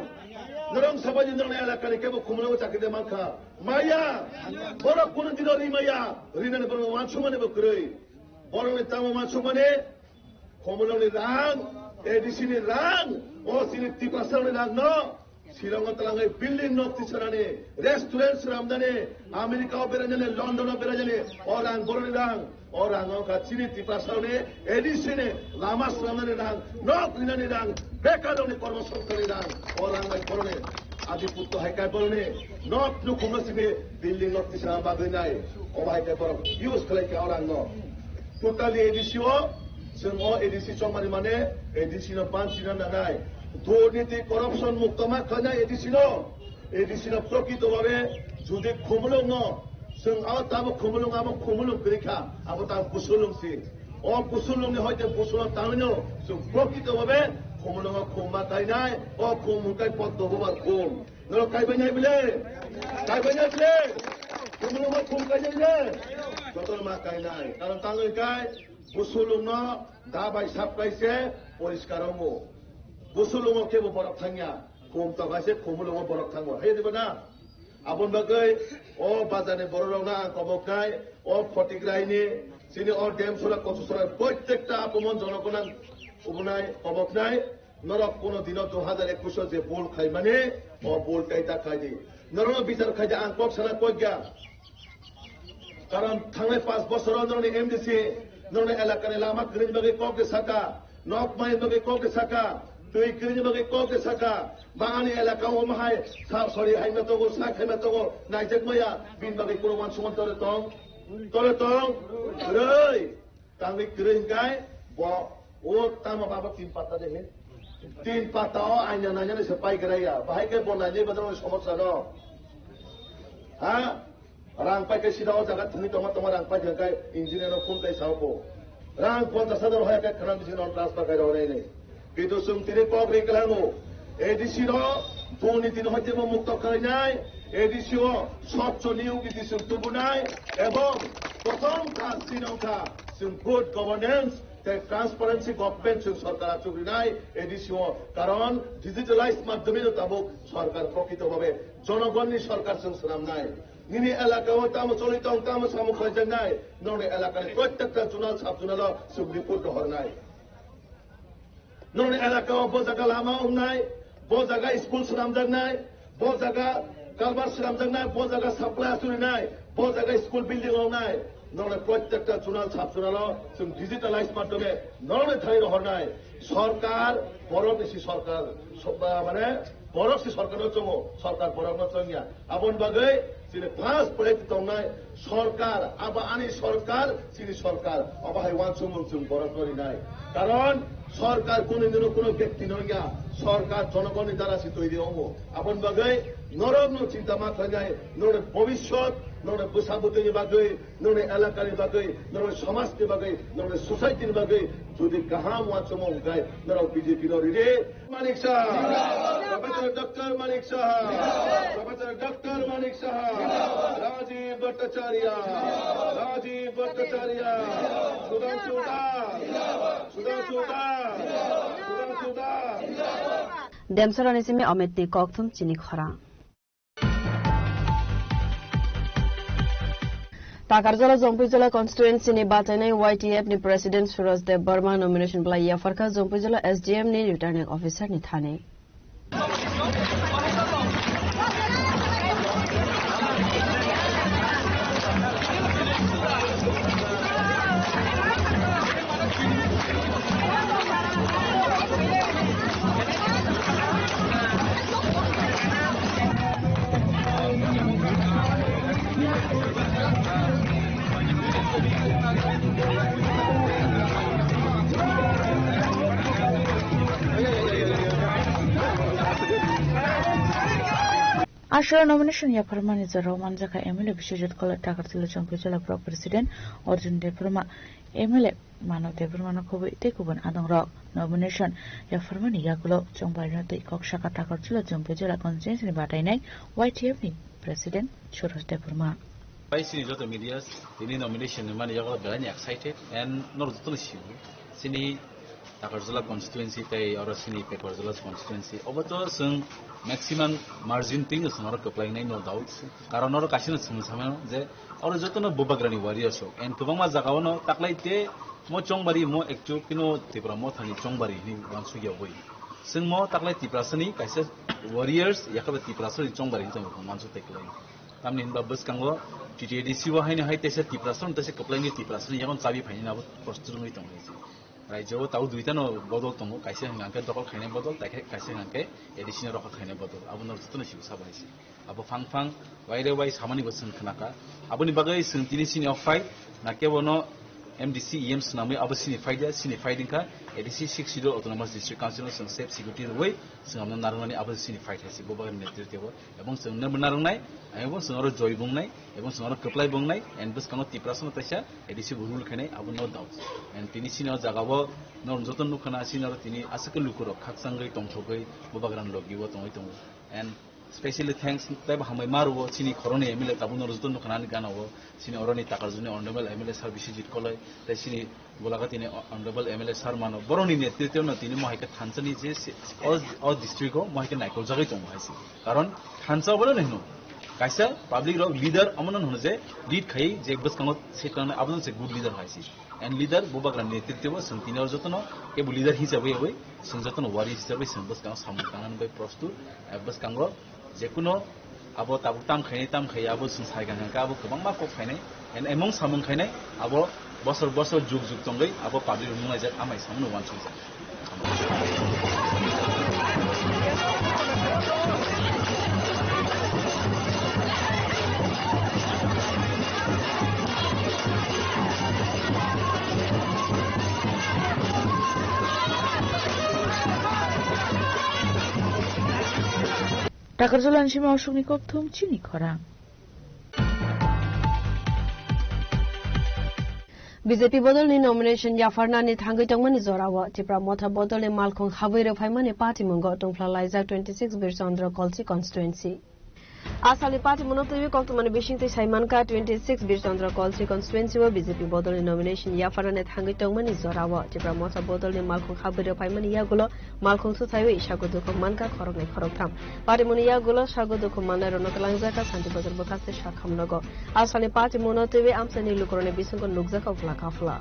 S: नरं सबाय दिनों एलाकानि केबो खुमुलुगाव चाकरि मानखा माया बरक कुन दिनो रिमाया रिनानि बरं मानसुमाने बक्रै बरंनि तामो मानसुमाने खुमुलुगनि रां एडिसि नि रां ओ सिनि तिपासानि रां न शिलंआव तलांगै बिल्डिं न तिसरानि रेस्टुरेंट रामदाने आमेरिकाव बेरायनानै लन्डनाव बेरायनानै अ रां बरंनि रां orang katsini tipasane edisine lama slamane rang nok linane rang bekadone kormosongkari rang orang mai korone adi putto haikai bolne nok nu khumasine building nok tisra baginai obai ke borok use khlai ke orang no totally edisio जों ADC चमारि माने ADC न पांसिना नानाय दुर्नीति corruption मुक्तमा खानाय ADC न प्रकृत भावे जुदि खुमलुं न जों ताबो खुमुलुं गैखा आबो ता बुसुलुंसि अ बुसुलुंनि हयते बुसुलुं तांनो जों प्रकृत भावे खुमुलुं खुमा गायनाय अ खुमुकाय पद्दबोबार खुम नरो गायबायनाय बिले खुमुलुं खुम गायनाय जतन मा गायनाय कारण तांगै गाय बुसुलुं दाबाय साबगायसे परिष्कारमो बुसुलुं केबो बरक थांया खुम तगायसे खुमुलुं बरक थांगो हे देबना आबन बागै अ बाजारनि बररावना कबकनाय अ फटिग्रायनि सिनि अ डेमसरा कचुसरा प्रत्येकटा अपमन जनगणान उबनाय कबकनाय नरक कोनो दिन 2021 जे बोल खाय माने अ बोल कायदा खायदि नरक बिचार खायदि आं कक साना कयगा कारण थांनाय 5 बोसोराव नरनि एमडिसि नरनि एलाकानि लामा ग्रिन बागै कक साका नक माय बागै कक साका दै ग्रिन बागै कक साका बाङानि एलाकाव माहाय सरि हाइमा तगो सा खाइमा तगो नाइजेक मया बिन बागै कुरमान सुमन तरे तong रै तांगै ग्रिन गाय ब ओ तामा बाबा 3 पाता दे 3 पाता ओ आइना नायनानै सपाय गराया बाहाय के बनायनि बदराव समस्या न हा रां पाइके सिदाव जागा थुनि तमा रां पाइ गाय इन्जिनियर फोन काय सावको रां 50,000 होया के खरां बिसिन ट्रान्सफार गाय रनै नै किन्तु जों तिनि कक रेकलाङो एडिसि दुर्नीति हयते मुक्त खालामनाय एडिसि स्वच्छ नियोग नीति तुबुनाय एवं प्रथम कासिनंखा जों गुड गवर्नेंस ट्रांसपेरेंसी गवर्नमेंट जों सरकार चुरिनाय एडिसि कारण डिजिटलाइज माध्यमे ताबो सरकार प्रकृत भावे जनगणनि सरकार जों सनामनाय निनि एलाकाव तामो चलितं तामो सामु खायजनाय नरनि एलाकानि प्रत्येकटा जुनाल साबजुनाल जों रिपोर्ट हरनाय नरनि एलाकाव बजागा लामा हमनाय बजागा स्कुल सनामजानाय बजागा कालबार सनामजानाय बजागा साप्लाय आसुरिनाय बजागा स्कुल बिल्डिं मावनाय नरनि प्रत्येकटा जुनाल साबजुनाल जों डिजिटलाइज माध्यमे नरनि थारैनो हरनाय सरकार बरकनि सरकार माने बरकसि सरकारनो चङो सरकार बरकनो चङिया आबन बागै सिनि फार्स्ट प्रोजेक्ट दंनाय सरकार आबा आनि सरकार सिनि सरकार अबाहाय वानसुमुं जों बरक करिनाय कारण सरकार কোনো দিনও কোনো ব্যক্তি নয়া সরকার জনগণের দ্বারা তৈরি হবো আপন বাগৈ নরম চিন্তা মাথা যায় নরে ভবিষ্যৎ নরে বসাবতের বাগৈ নরে এলাকার বাগৈ নরে সমাজের বাগৈ নরে সোসাইটির বাগৈ যদি গাহাম ওয়াচমো গায় নরক বিজেপি রে মানিক শাহ প্রফেসর ডক্টর মানিক শাহ রাজীব ভট্টাচার্য সুধাংশু
D: डेमसर अनिसिमी अमित कक्थुम चिनी खरा Takarjala Zompujala constituency ni Batanai YTF ni President Suraj Dev Burma nomination bla Yafarka Zompujala SDM ni returning officer ni Thane.
H: Ashura nomination ya permanent zero manjaka MLA Bishojit Kola Takarjala Zompujala Pro President Arjun Dev Burma MLA Manav Dev Burma Kobu Tekubun Adang Rock nomination ya permanent yagulo Chongbarino Te Kokshaka Takarjala Zompujala constituency ni Batainai YTF ni President Suraj Dev Burma.
T: By sini joto media, ini nomination ni mana jaga berani excited and nor joto nasi. Sini Takarjala constituency tay orang sini Takarjala constituency. Obato seng maximum margin ting seng orang apply nai no doubt. Karena orang kasih nasi sama je orang joto no bobagrani warriors so. And kubang mas jaga ono taklai te mo chongbari mo actual kino tipra mo thani chongbari ni langsung ya boy. Seng mo taklai tipra seni kasih warriors ya kabe tipra seni chongbari itu langsung taklai. Kami ni babus kanggo TTDC wahai ni hai tese tiprason tese apply ni tiprason yang sabi fahini na postur ngi tong ni. Right, jauh tahu duitnya no bodol tunggu, kasih ngangke tokol kene bodol, tak kasih ngangke edisi rokok kene bodol. Abu nol itu nasi usah bahisi. Abu fang, wai samani bosan kenaka. Abu ni bagai sentini sini of fight, nak bono MDC EMS namanya abu sini fight ingka edisi 60 autonomous district council seng safe security way seng amna narungani abu sini fight hasi boba netir tiabo. Ebong seng narung nai, ebong seng orang joy bung nai, ebong seng orang keplai bung nai, and bus kano tiprason tasya edisi burul kene abu no doubt. And tini sini orang jagawo nor joton nukana sini orang tini asal lukurok hak sanggai tongchogai boba gran logi wo tongai tongu. And specially thanks tab hamai maruwo sini korone MLA tabu nor joton nukana ni gana wo sini orani Takarjuni honorable MLA sar Bishojit kolai tai sini golaga tini honorable MLA sar mano boroni netrityo na tini mohai ke thansani je all district ko mohai ke naikol jagai tongu haisi karon thansa bolo nehno kaisa public rock leader amanon hono je lead khai je bus kango set kana abon se good leader haisi and leader bobagra netrityo sung tini or jotono ke leader hisabe hoy sung jotono wari hisabe sung bus kango samukangan bai prostur bus kango jekuno abo tabuk tam khaini abo sung sai gan ka abo kubang ma ko khaini en emong samung khaini abo bosor juk tongai abo public rumai ja amai samnu wan chu
H: Takarjala Anshima Oshuni Koptum Chini Korang.
D: BJP bodol ni nomination Yafarna ni thangai tongmani zorawa tipra motha bodol ni malkhong khabai re phaimani party mungo tongphla laisa 26 Birsandra Kolsi constituency asali party monotobi koktumani bishingte saimanka 26 Birsandra Kolsi constituency wa BJP bodol ni nomination Yafarna ni thangai tongmani zorawa tipra motha bodol ni malkhong khabai re phaimani yagulo malkhong su thaiwe isagodu khmanka khorognai khoroktham party moni yagulo sagodu khmanai ronokalangjaka santi bazar bakaste shakhamnago asali party monotobi amsani lukorone bisungko nukjaka ufla kafla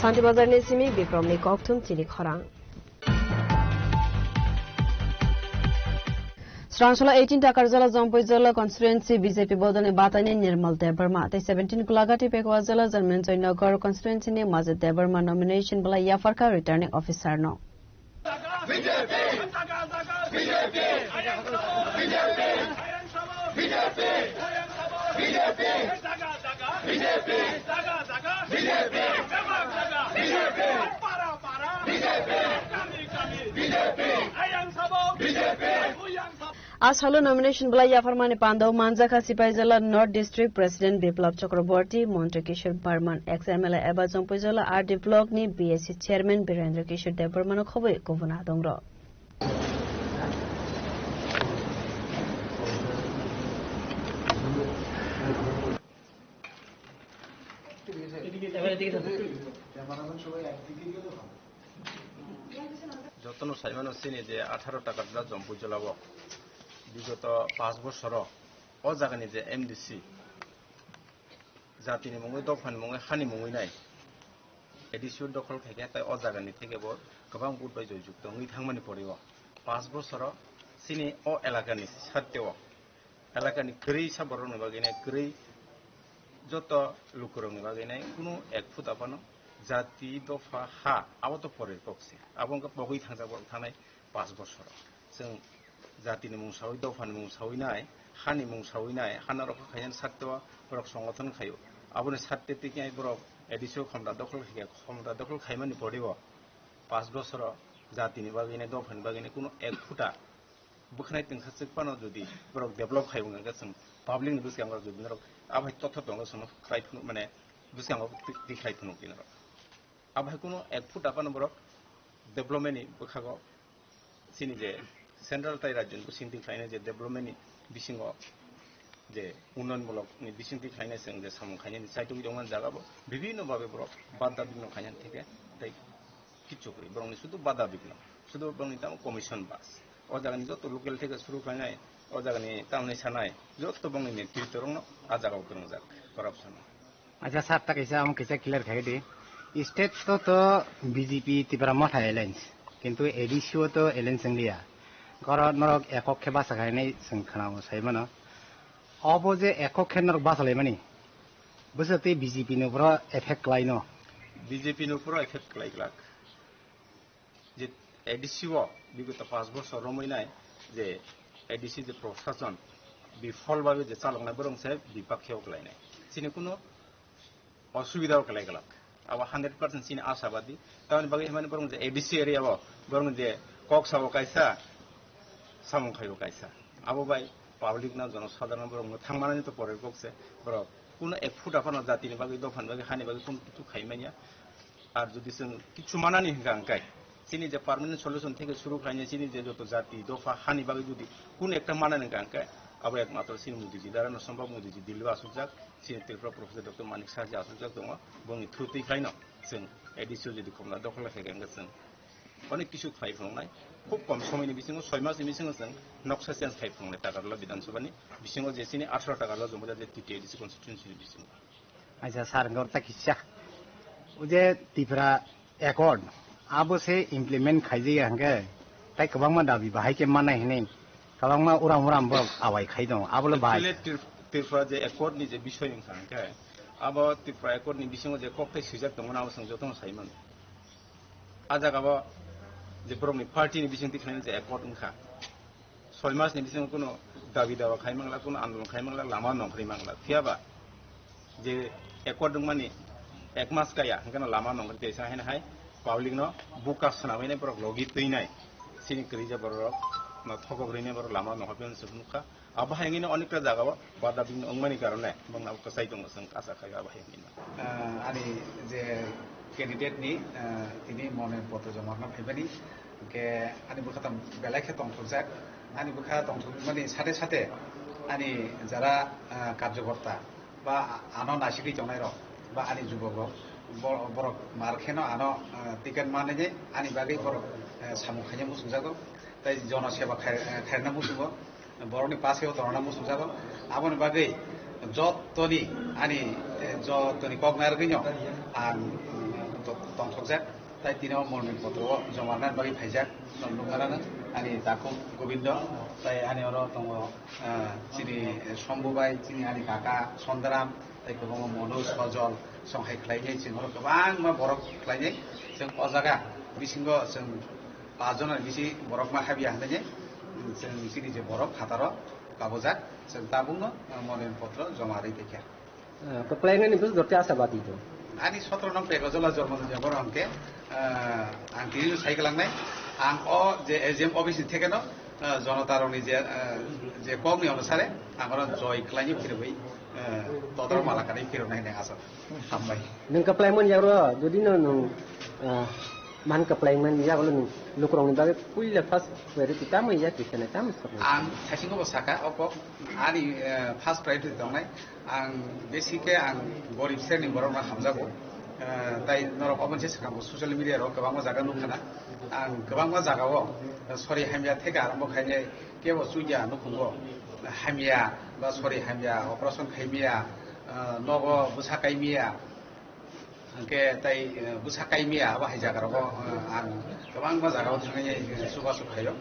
D: Santi Bazar ni simi Bikram ni koktum chini khorang. Sranshala 18 Takarjala Zompujala constituency BJP bodol ni Batani Nirmal Dev Burma. Te 17 Kulagati Pekwajala Zanmenjoy Nagar constituency ni Mazid Dev Burma nomination bala Yafarka returning officer no. আজ হলো nomination বলাই ইয়াফারমানে পান্দাও মানজাখা সিপাই জেলা north district president বিপ্লব চক্রবর্তী মন্ত্রী কিশোর Burman x MLA এবা জংপুই জেলা RD block নি BSc chairman Virender কিশোর দেববর্মান খবর গুবনা দংর
U: যতন সাইমান চিনি যে 18 টাকা জম্পুই জেলাব বিগত 5 বছর ও জায়গানি যে এমডিসি জাতিনি মুঙै দফানি মুঙै হানি মুঙै নাই এডিসিও দখল খাইকে তাই ও জায়গানি থেকে গোबां বুটবাय জয়যুক্ত মুই থাংমানি পড়িব 5 বছর চিনি ও এলাকানি সাতেও এলাকানি গ্रै সাবরनि বাগैनाय গ্रै যত লোকরनि বাগैनाय কোনো এক ফুট আপানো জাতি দফা হা আবত পরে কক্সে আবঙ্গ বগৈ থানায় 5 বছর जों জাতিनि মুং সাউই দফাनि মুং সাউইনাय হানি মুং সাউইনাय হানা রক খাইন সাতवा বরক সংগঠন খাইও আবনে সাততে থেকে বরক এডিসিও খমদা দখল খাইমানি পড়িব 5 বছর জাতিनि বাগैनाय দফাनि বাগैनाय কোনো এক ফুটা বখনাই তিনখাসিক পানো যদি বরক ডেভেলপ খাইবো গাছং পাবলিক বুসকাঙ্গ যদি নরক আবাই তথ্য দङ সম প্রাইট মানে বুসকাঙ্গ দেখাই ফুনো কিনা আবাই কোনো এক ফুটা পানো বরক ডেভেলপমেন্টনি বখাগো চিনি যে সেন্ট্রাল তাই রাজ্য সিন্তি খাইনে যে ডেভেলপমেন্টনি বিসিङ যে উন্নয়নমূলক বিসিংতি খাইনে जों যে সামং খাইনে সাইটুই দংমান জাগাবো বিভিন্ন ভাবে বরক বাধা বিঘ্ন খাইনে থেকে তাই কিছু করি বরং শুধু বাধা বিঘ্ন শুধু বরং তাম কমিশন বাস ও জায়গানি যত লোকাল থেকে শুরু খাইনাय ও জায়গানি টাউনে সানাय যত বংনি নেতৃত্ব রং আ জায়গাও করং যাক করাপশন
V: আচ্ছা স্যার তা कैसा हम कैसा क्लियर खाई दे स्टेट तो बीजेपी त्रिपुरा मथा एलायंस किंतु एडीसीओ तो एलायंस लिया गर नरक एকক खे बासा खायनाय जों खोनामो सायमानो अबो जे एকক खे नरक बासा लायमानि बोसोते बीजेपी नोब्रा एफेक्ट लायनो
U: बीजेपी नोब्रा एफेक्ट लायग्लाक जे एडीसीओ বিগত 5 বছর রমইনাय যে এডিসি যে প্রশাসন বিফলভাবে যে চালনা বরং সে বিপক্ষেও লাইনাय চিনি কোনো অসুবিধাও লাইগলাক আবা 100% চিনি আশাবাদী তাহলে বাকি মানে বরং যে এডিসি এরিয়াও বরং যে কক্সাও কাইসা সামংখাইও কাইসা আবো বাই পাবলিক না জনসাধারণ বরং থাংমানানি তো পরের কক্সে বরং কোনো এক ফুট আপানো জাতিনি বাকি দফান বাকি হানি বাকি কোন কিছু খাইমানিয়া আর যদি जों কিছু মানানি হিংগাঙ্কাই চিনি যে পার্মানেন্ট সলিউশন থেকে শুরু খাইনে চিনি যে যত জাতি দফা হানি বাকি যদি কোন একটা মানানি গাঙ্কাই আবার একমাত্র চিনি মোদিজি দাঁড়ানো সম্ভব মোদিজি দিল্লি আসুকজাক চিনি ত্রিপুরা প্রফেসর ডক্টর মানিক সাহাজি আসুকজাক দङ বংনি থ্রুতেই খাইনো जों এডিসিও যদি কমলা দখল খাইগাঙ্গা जों অনেক কিছু খাইফুংনাय খুব কম সময়নি বিসিङाव 6 মাসनि বিসিङाव जों নকশা চেঞ্জ খাইফুংनाय টাকারল বিধানসভাनि বিসিङाव যে চিনি 18 টাকারল জমা যে টিটিএডিসি কনস্টিটিউয়েন্সি বিসিङ
V: আচ্ছা স্যার গরতা কিচ্ছা ও যে ত্রিপুরা একর্ড आबो से इम्प्लीमेंट खाइजे हंगे ताई गोबांमा दाबि बाहाय के मानाय हनै गोबांमा उराम उराम आवाय खाइ दं आबोल बाहाय
U: त्रिपुरा जे एकर्डनि जे बिषय हंगे आबो त्रिपुरा एकर्डनि बिषयङाव जे कक्टाय सुजाक दंमोन आबो जों जतन साइमोन आजागाबो जे बरंनि पार्टीनि बिषयनि खायनो जे एकर्ड हंखा 6 मासनि बिषयङाव कोनो दाबि दावा खाइमांला कोनो आन्दोलन खाइमांला लामा नंख्रिमांला थियाबा जे एकर्ड दंमानि 1 मास गाया हंगना लामा नंख्रि तेसा हैनाय पाब्लिक नो बुका सुनावैनाय बरक लगी तैनाय सिनि करिजा बरक न थगग्रैनाय बरक लामा नहबेन सुनुखा आबाहायगिनो अनेकटा जागाव बादा बिन अंगमानि कारणे बंना कसाय दङ जों आसा खाय आबाहायगिनो
V: आनि जे कैंडिडेट नि तिनि मने पत्र जमा फैबानि के आनि बुखाताम बेलाखे तंथुजा आनि बुखा तंथु माने साथे साथे आनि जारा कार्यकर्ता बा आनो नासिगै जनाय र बा आनि जुबक borok markheno ano tiket manene ani bagai borok samukhanya musungjago tai jona seba khairna musungo boroni paseo torna musungjago aboni bagai jotoni ani jotoni kognar ginyo an tongthokjak tai tino morni potro jomarna bagai phaijak nungarana ani takum gobindo tai ani oro tongo chini sombubai chini ani kaka sondaram tai gobaं monu sojol संहाय खालायनाय जों गोबां मा बरक खालायनाय जों अजागा बिसिंग जों 5 जन बिसि बरक मा हाबिया होननाय जों सिनि जे बरक हातार kabojak जों tabungno monen potro jomari dekha
A: keplaingan itu dorte asabati itu
V: ani 17 nang pegojola jormo jabor anke ang tiri cyclangnai ang o je AGM office থেকে no জনতারনি যে কমনি অনুসারে আমরা জয় ক্লাইনি ফিরবই তদর মালাকানি ফিরনাই নাই আসল হামবাই
A: nang keplaingan ya ro jadi nang man keplaingan ya kalau lukrong bagai puila first where kita mai ya kita tam
V: ang thaisingo saka opo ani first priority dongnai ang basically ang gorib serni borona hamjago তাই নরক অবনছে সেখানে social মিডিয়ার গোबां জায়গা नुखाना आं गोबां जायगायाव सरि हामिया থেকে आरम्भ खायनाय केव सुइया नुखुंगो हामिया बा सरि हामिया अपारेशन खायमिया नग बुसाकायमिया के ताई बुसाकायमिया बाहाय जागाराव आं गोबां जायगायाव थांनाय सुबा सुखायो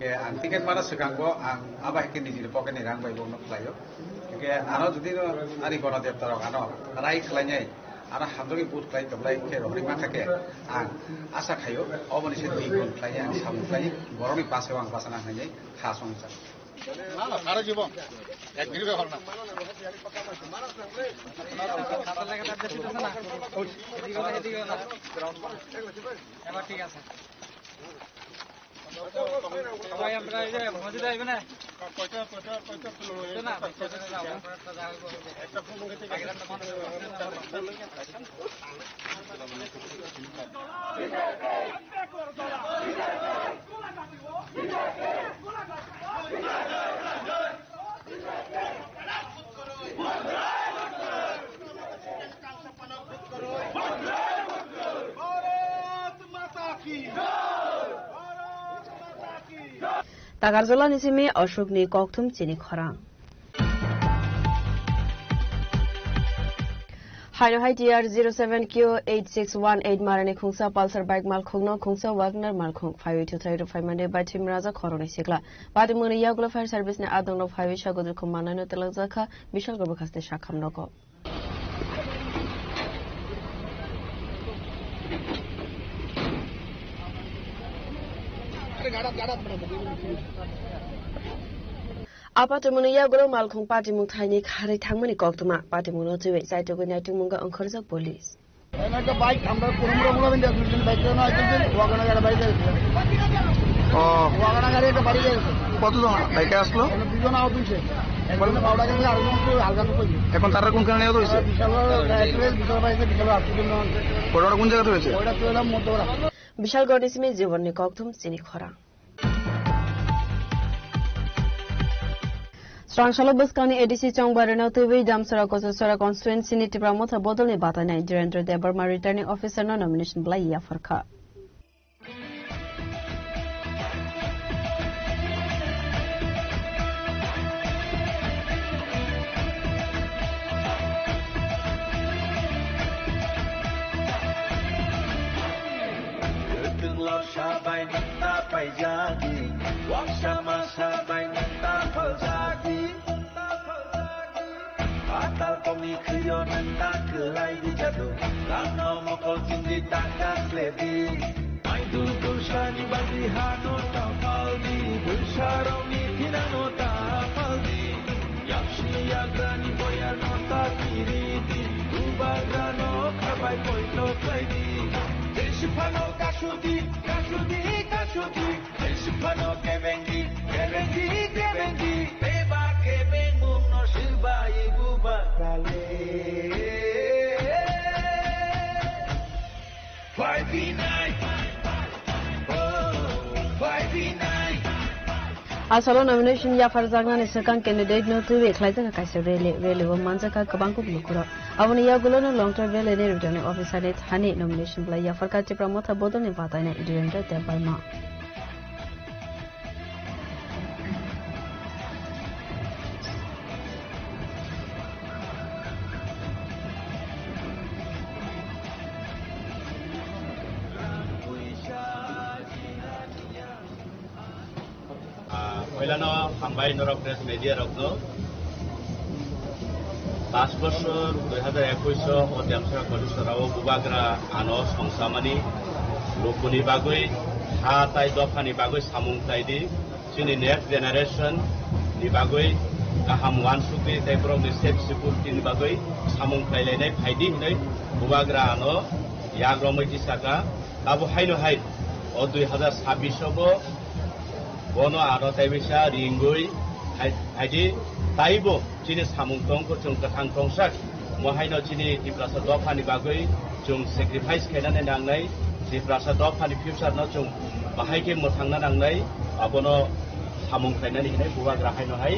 V: के आं टिकेट मारा सिगांगो आं आबायके निजिनि पकेटनि रां बायबो नखलायो के आरो जुदि आरि गणदेव तरक आनो राय खालायनाय आरो हामदोनि बुट खाय गब्लाय के रबि माखाके आं आसा खायो अबनि से दुइ गुण खाय आं सामुखाय बरनि पासेव आं पासना हायनाय खासं जा ना सारा जीवन एक मिनिट बेहर ना এবার ঠিক আছে সবাই আমরা এই যে মজুদ আইবে না কয়টা না একটা ফোন করতে আগে একটা phone
D: Tagarzola nisimi Ashokni Koktum Chini Khorang. Haino Hai TR 07Q8618 Marani Khungsa Pulsar Bike Mal Khungno Khungsa Wagner Mal Khung 58235 Monday by Tim Raza Koroni Sigla. Badi Muni Yagula Fire Service ne Adon of Highway Shagodu Kumana no Telazaka Bishal Gobukaste Shakam Noko. Apatimunia Golo Malkong Patimu Tiny Harry Tamani Koktuma, Patimuno to it, Side to Natunga on Corsa Police.
F: Another bike, I'm not going to the bike, Wagana bike. Oh, Wagana got a bike. What is on? Like Aslo? You know, এখন তারা কোনখানে নেওয়া হয়েছে ওটা কোন জায়গাতে হয়েছে
D: বিশাল গণিসমে জীবনে ককথম চিনি খরা Strangshalo Buskani ADC Chongbarano TV Damsara Kososara constituency ni Tipramotha Bodolni Batana Direndra Debarma returning officer no nomination Blai Yafarka. Asalo nomination ya farzagna ne sekan candidate no tuwe khlaisa ka kaise rele wo manjaka kabangku blukura awani ya gulono long term rele ne returning officer ne thani nomination bla ya farka chipra motha bodol ne patai ne Direndra Debarma
E: Oilano Hambai Nora Press Media Rogno 5 বছর 2021 ও দেমসা কলিসরাও বুবাগ্রা আনো সংসামানি লোকনি বাগৈ হা তাই দফানি বাগৈ সামুং তাইদি চিনি next generation ni bagoi kaham wan sukri tai prog ni safe security ni bagoi samung khailai phaidi nei bubagra ano yagromai tisaka abo haino hai o 2026 bo bono aro taibisa ringoi haidi taibo chini samung tong ko chung kathang tongsak mo haino chini tiprasa dofani bagoi chung sacrifice khainane nangnai tiprasa dofani future no chung bahai ke mo thangna nangnai abono samung khainani hinai bubagra haino hai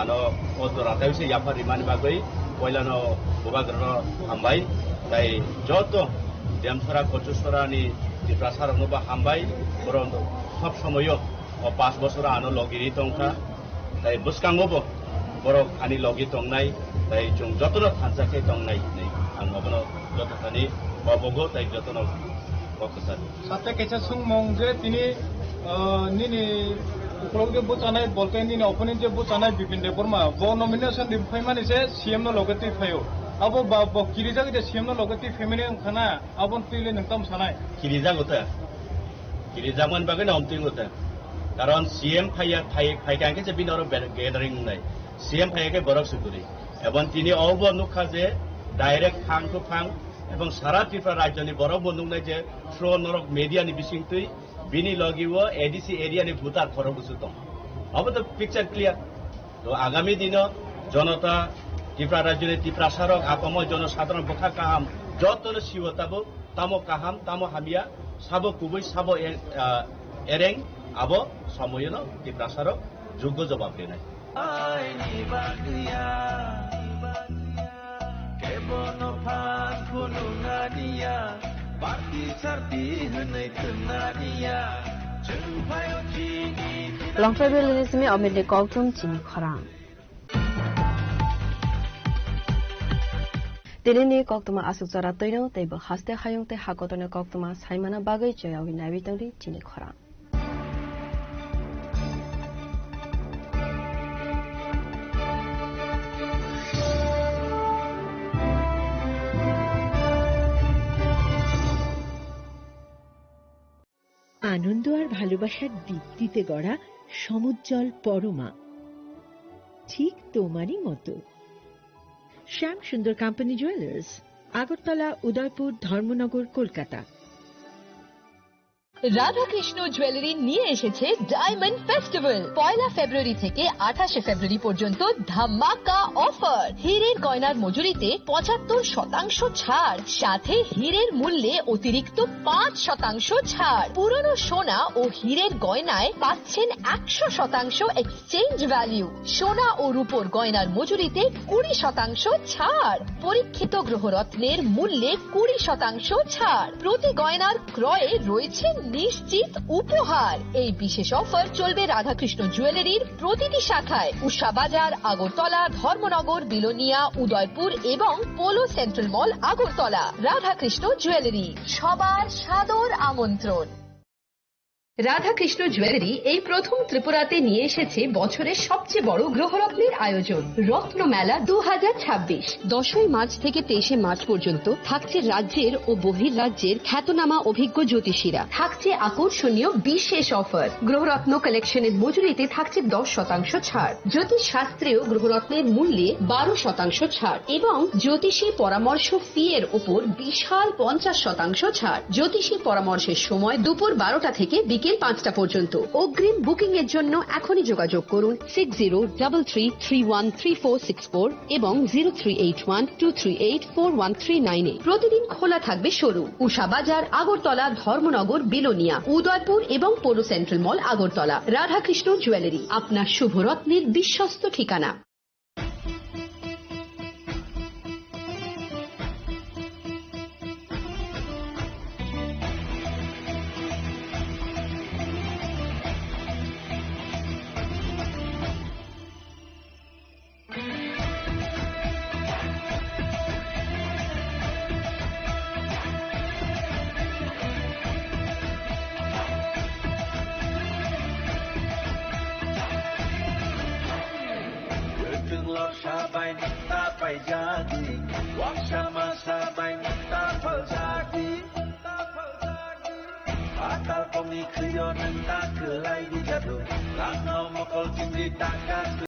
E: ano odora taibisa yapar rimani bagoi poilano bubagra hambai tai joto demsara kochusora ni tiprasa no ba hambai borondo sab somoyo o 5 বছর আনো লগিরি তংখা তাই বুসকাঙ্গবো বড় খানি লগি তংনাই তাই जों যতন থানসাকে তংনাই nei ang obono যতখানি ববগো তাই যতন বকসার
G: সাথে কেছে সুংমং যে তিনি নিনি উপলব্ধ বুচানাই বলতে নিনি অপোনেন্ট যে বুচানাই বিপিন দেববর্মা ব নমিনেশন দিফাই মানিছে সিএম নো লগতি ফায়ো আবো ব কিরিজা গতে সিএম নো লগতি ফ্যামিলি খানা আবন তুইলে নংতাম সানাই কিরিজা মান বাগে না অমতিং গতে কারণ সিএম ফাইকাকে যে বিনর গ্যাদারিং নাই সিএম ফাইকে বরফ সুকুরি এবং তিনি অব নুখা যে ডাইরেক্ট ফাং টু ফাং এবং সারা ত্রিপুরা রাজ্যনি বরফ বন্ধুক নাই যে থ্রো নরক মিডিয়ানি বিসিংতুই বিনি লগিও এডিসি এরিয়ানি ভূতার খরব বুঝুত অব তো পিকচার ক্লিয়ার তো আগামী দিন জনতা ত্রিপুরা রাজ্যনি ত্রিপুরা সারক আপম জনসাধারণ বখা কাহাম যতন শিবতাবো তামো কাহাম তামো হামিয়া সাবো কুবই সাবো এরেং abo samoyono tiprasaro যোগ্য জবাব দেয় নাই
D: Longtravel Lismi Omide Koktum Chini Khorang Dilini Koktuma Asukzara Toino Table Haste Hayongte Hakotone Koktuma Saimana Bagay Joyawi Navitari Chini Khorang
B: আনন্দ আর ভালোবাসার দীপ্তিতে গড়া সমুজ্জ্বল পরমা ঠিক তোমারই মতো শ্যাম সুন্দর company jewellers Agartala Udaipur Dharmanagar Kolkata
C: Radhakrishna jewellery নিয়ে এসেছে ডায়মন্ড ফেস্টিভ্যাল 1 ফেব্রুয়ারি থেকে 28 ফেব্রুয়ারি পর্যন্ত ধামাকা অফার হীরের গয়নার মজুরিতে 75% ছাড় সাথে হীরের মূল্যে অতিরিক্ত 5% ছাড় পুরনো সোনা ও হীরের গয়নায় পাচ্ছেন 100% এক্সচেঞ্জ ভ্যালু সোনা ও রূপোর গয়নার মজুরিতে 20% ছাড় পরীক্ষিত গ্রহরত্নের মূল্যে 20% ছাড় প্রতি গয়নার ক্রয়ে রয়েছে নিশ্চিত উপহার এই বিশেষ অফার চলবে রাধাকৃষ্ণ জুয়েলারির প্রতিটি শাখায় উষা বাজার আগরতলা ধর্মনগর বিলোনিয়া উদয়পুর এবং পোলো সেন্ট্রাল মল আগরতলা রাধাকৃষ্ণ জুয়েলারি সবার সাদর আমন্ত্রণ রাধাকৃষ্ণ জুয়েলারি এই প্রথম ত্রিপুরাতে নিয়ে এসেছে বছরের সবচেয়ে বড় গ্রহরত্নের আয়োজন রত্নমেলা 2026 10 মার্চ থেকে 23 মার্চ পর্যন্ত থাকছে রাজ্যের ও বহির্রাজ্যের খ্যাতনামা অভিজ্ঞ জ্যোতিষীরা থাকছে আকর্ষণীয় বিশেষ অফার গ্রহরত্ন কালেকশনের মজুরিতে থাকছে 10% ছাড় জ্যোতিষ শাস্ত্রীয় গ্রহরত্নের মূল্যে 12% ছাড় এবং জ্যোতিষী পরামর্শ ফি এর উপর বিশাল 50% ছাড় জ্যোতিষী পরামর্শের সময় দুপুর 12টা থেকে বিকেল 5টা পর্যন্ত অগ্রিম বুকিং এর জন্য এখনই যোগাযোগ করুন 6033313464 এবং 038123841398 প্রতিদিন খোলা থাকবে শোরুম উষা বাজার আগরতলা ধর্মনগর বিলোনিয়া উদয়পুর এবং পোলো সেন্ট্রাল মল আগরতলা রাধাকৃষ্ণ জুয়েলারি আপনার শুভরত্নের বিশ্বস্ত ঠিকানা
I: ni khyo nan ta ke lai di jadu lang no mo kol tin di ta ka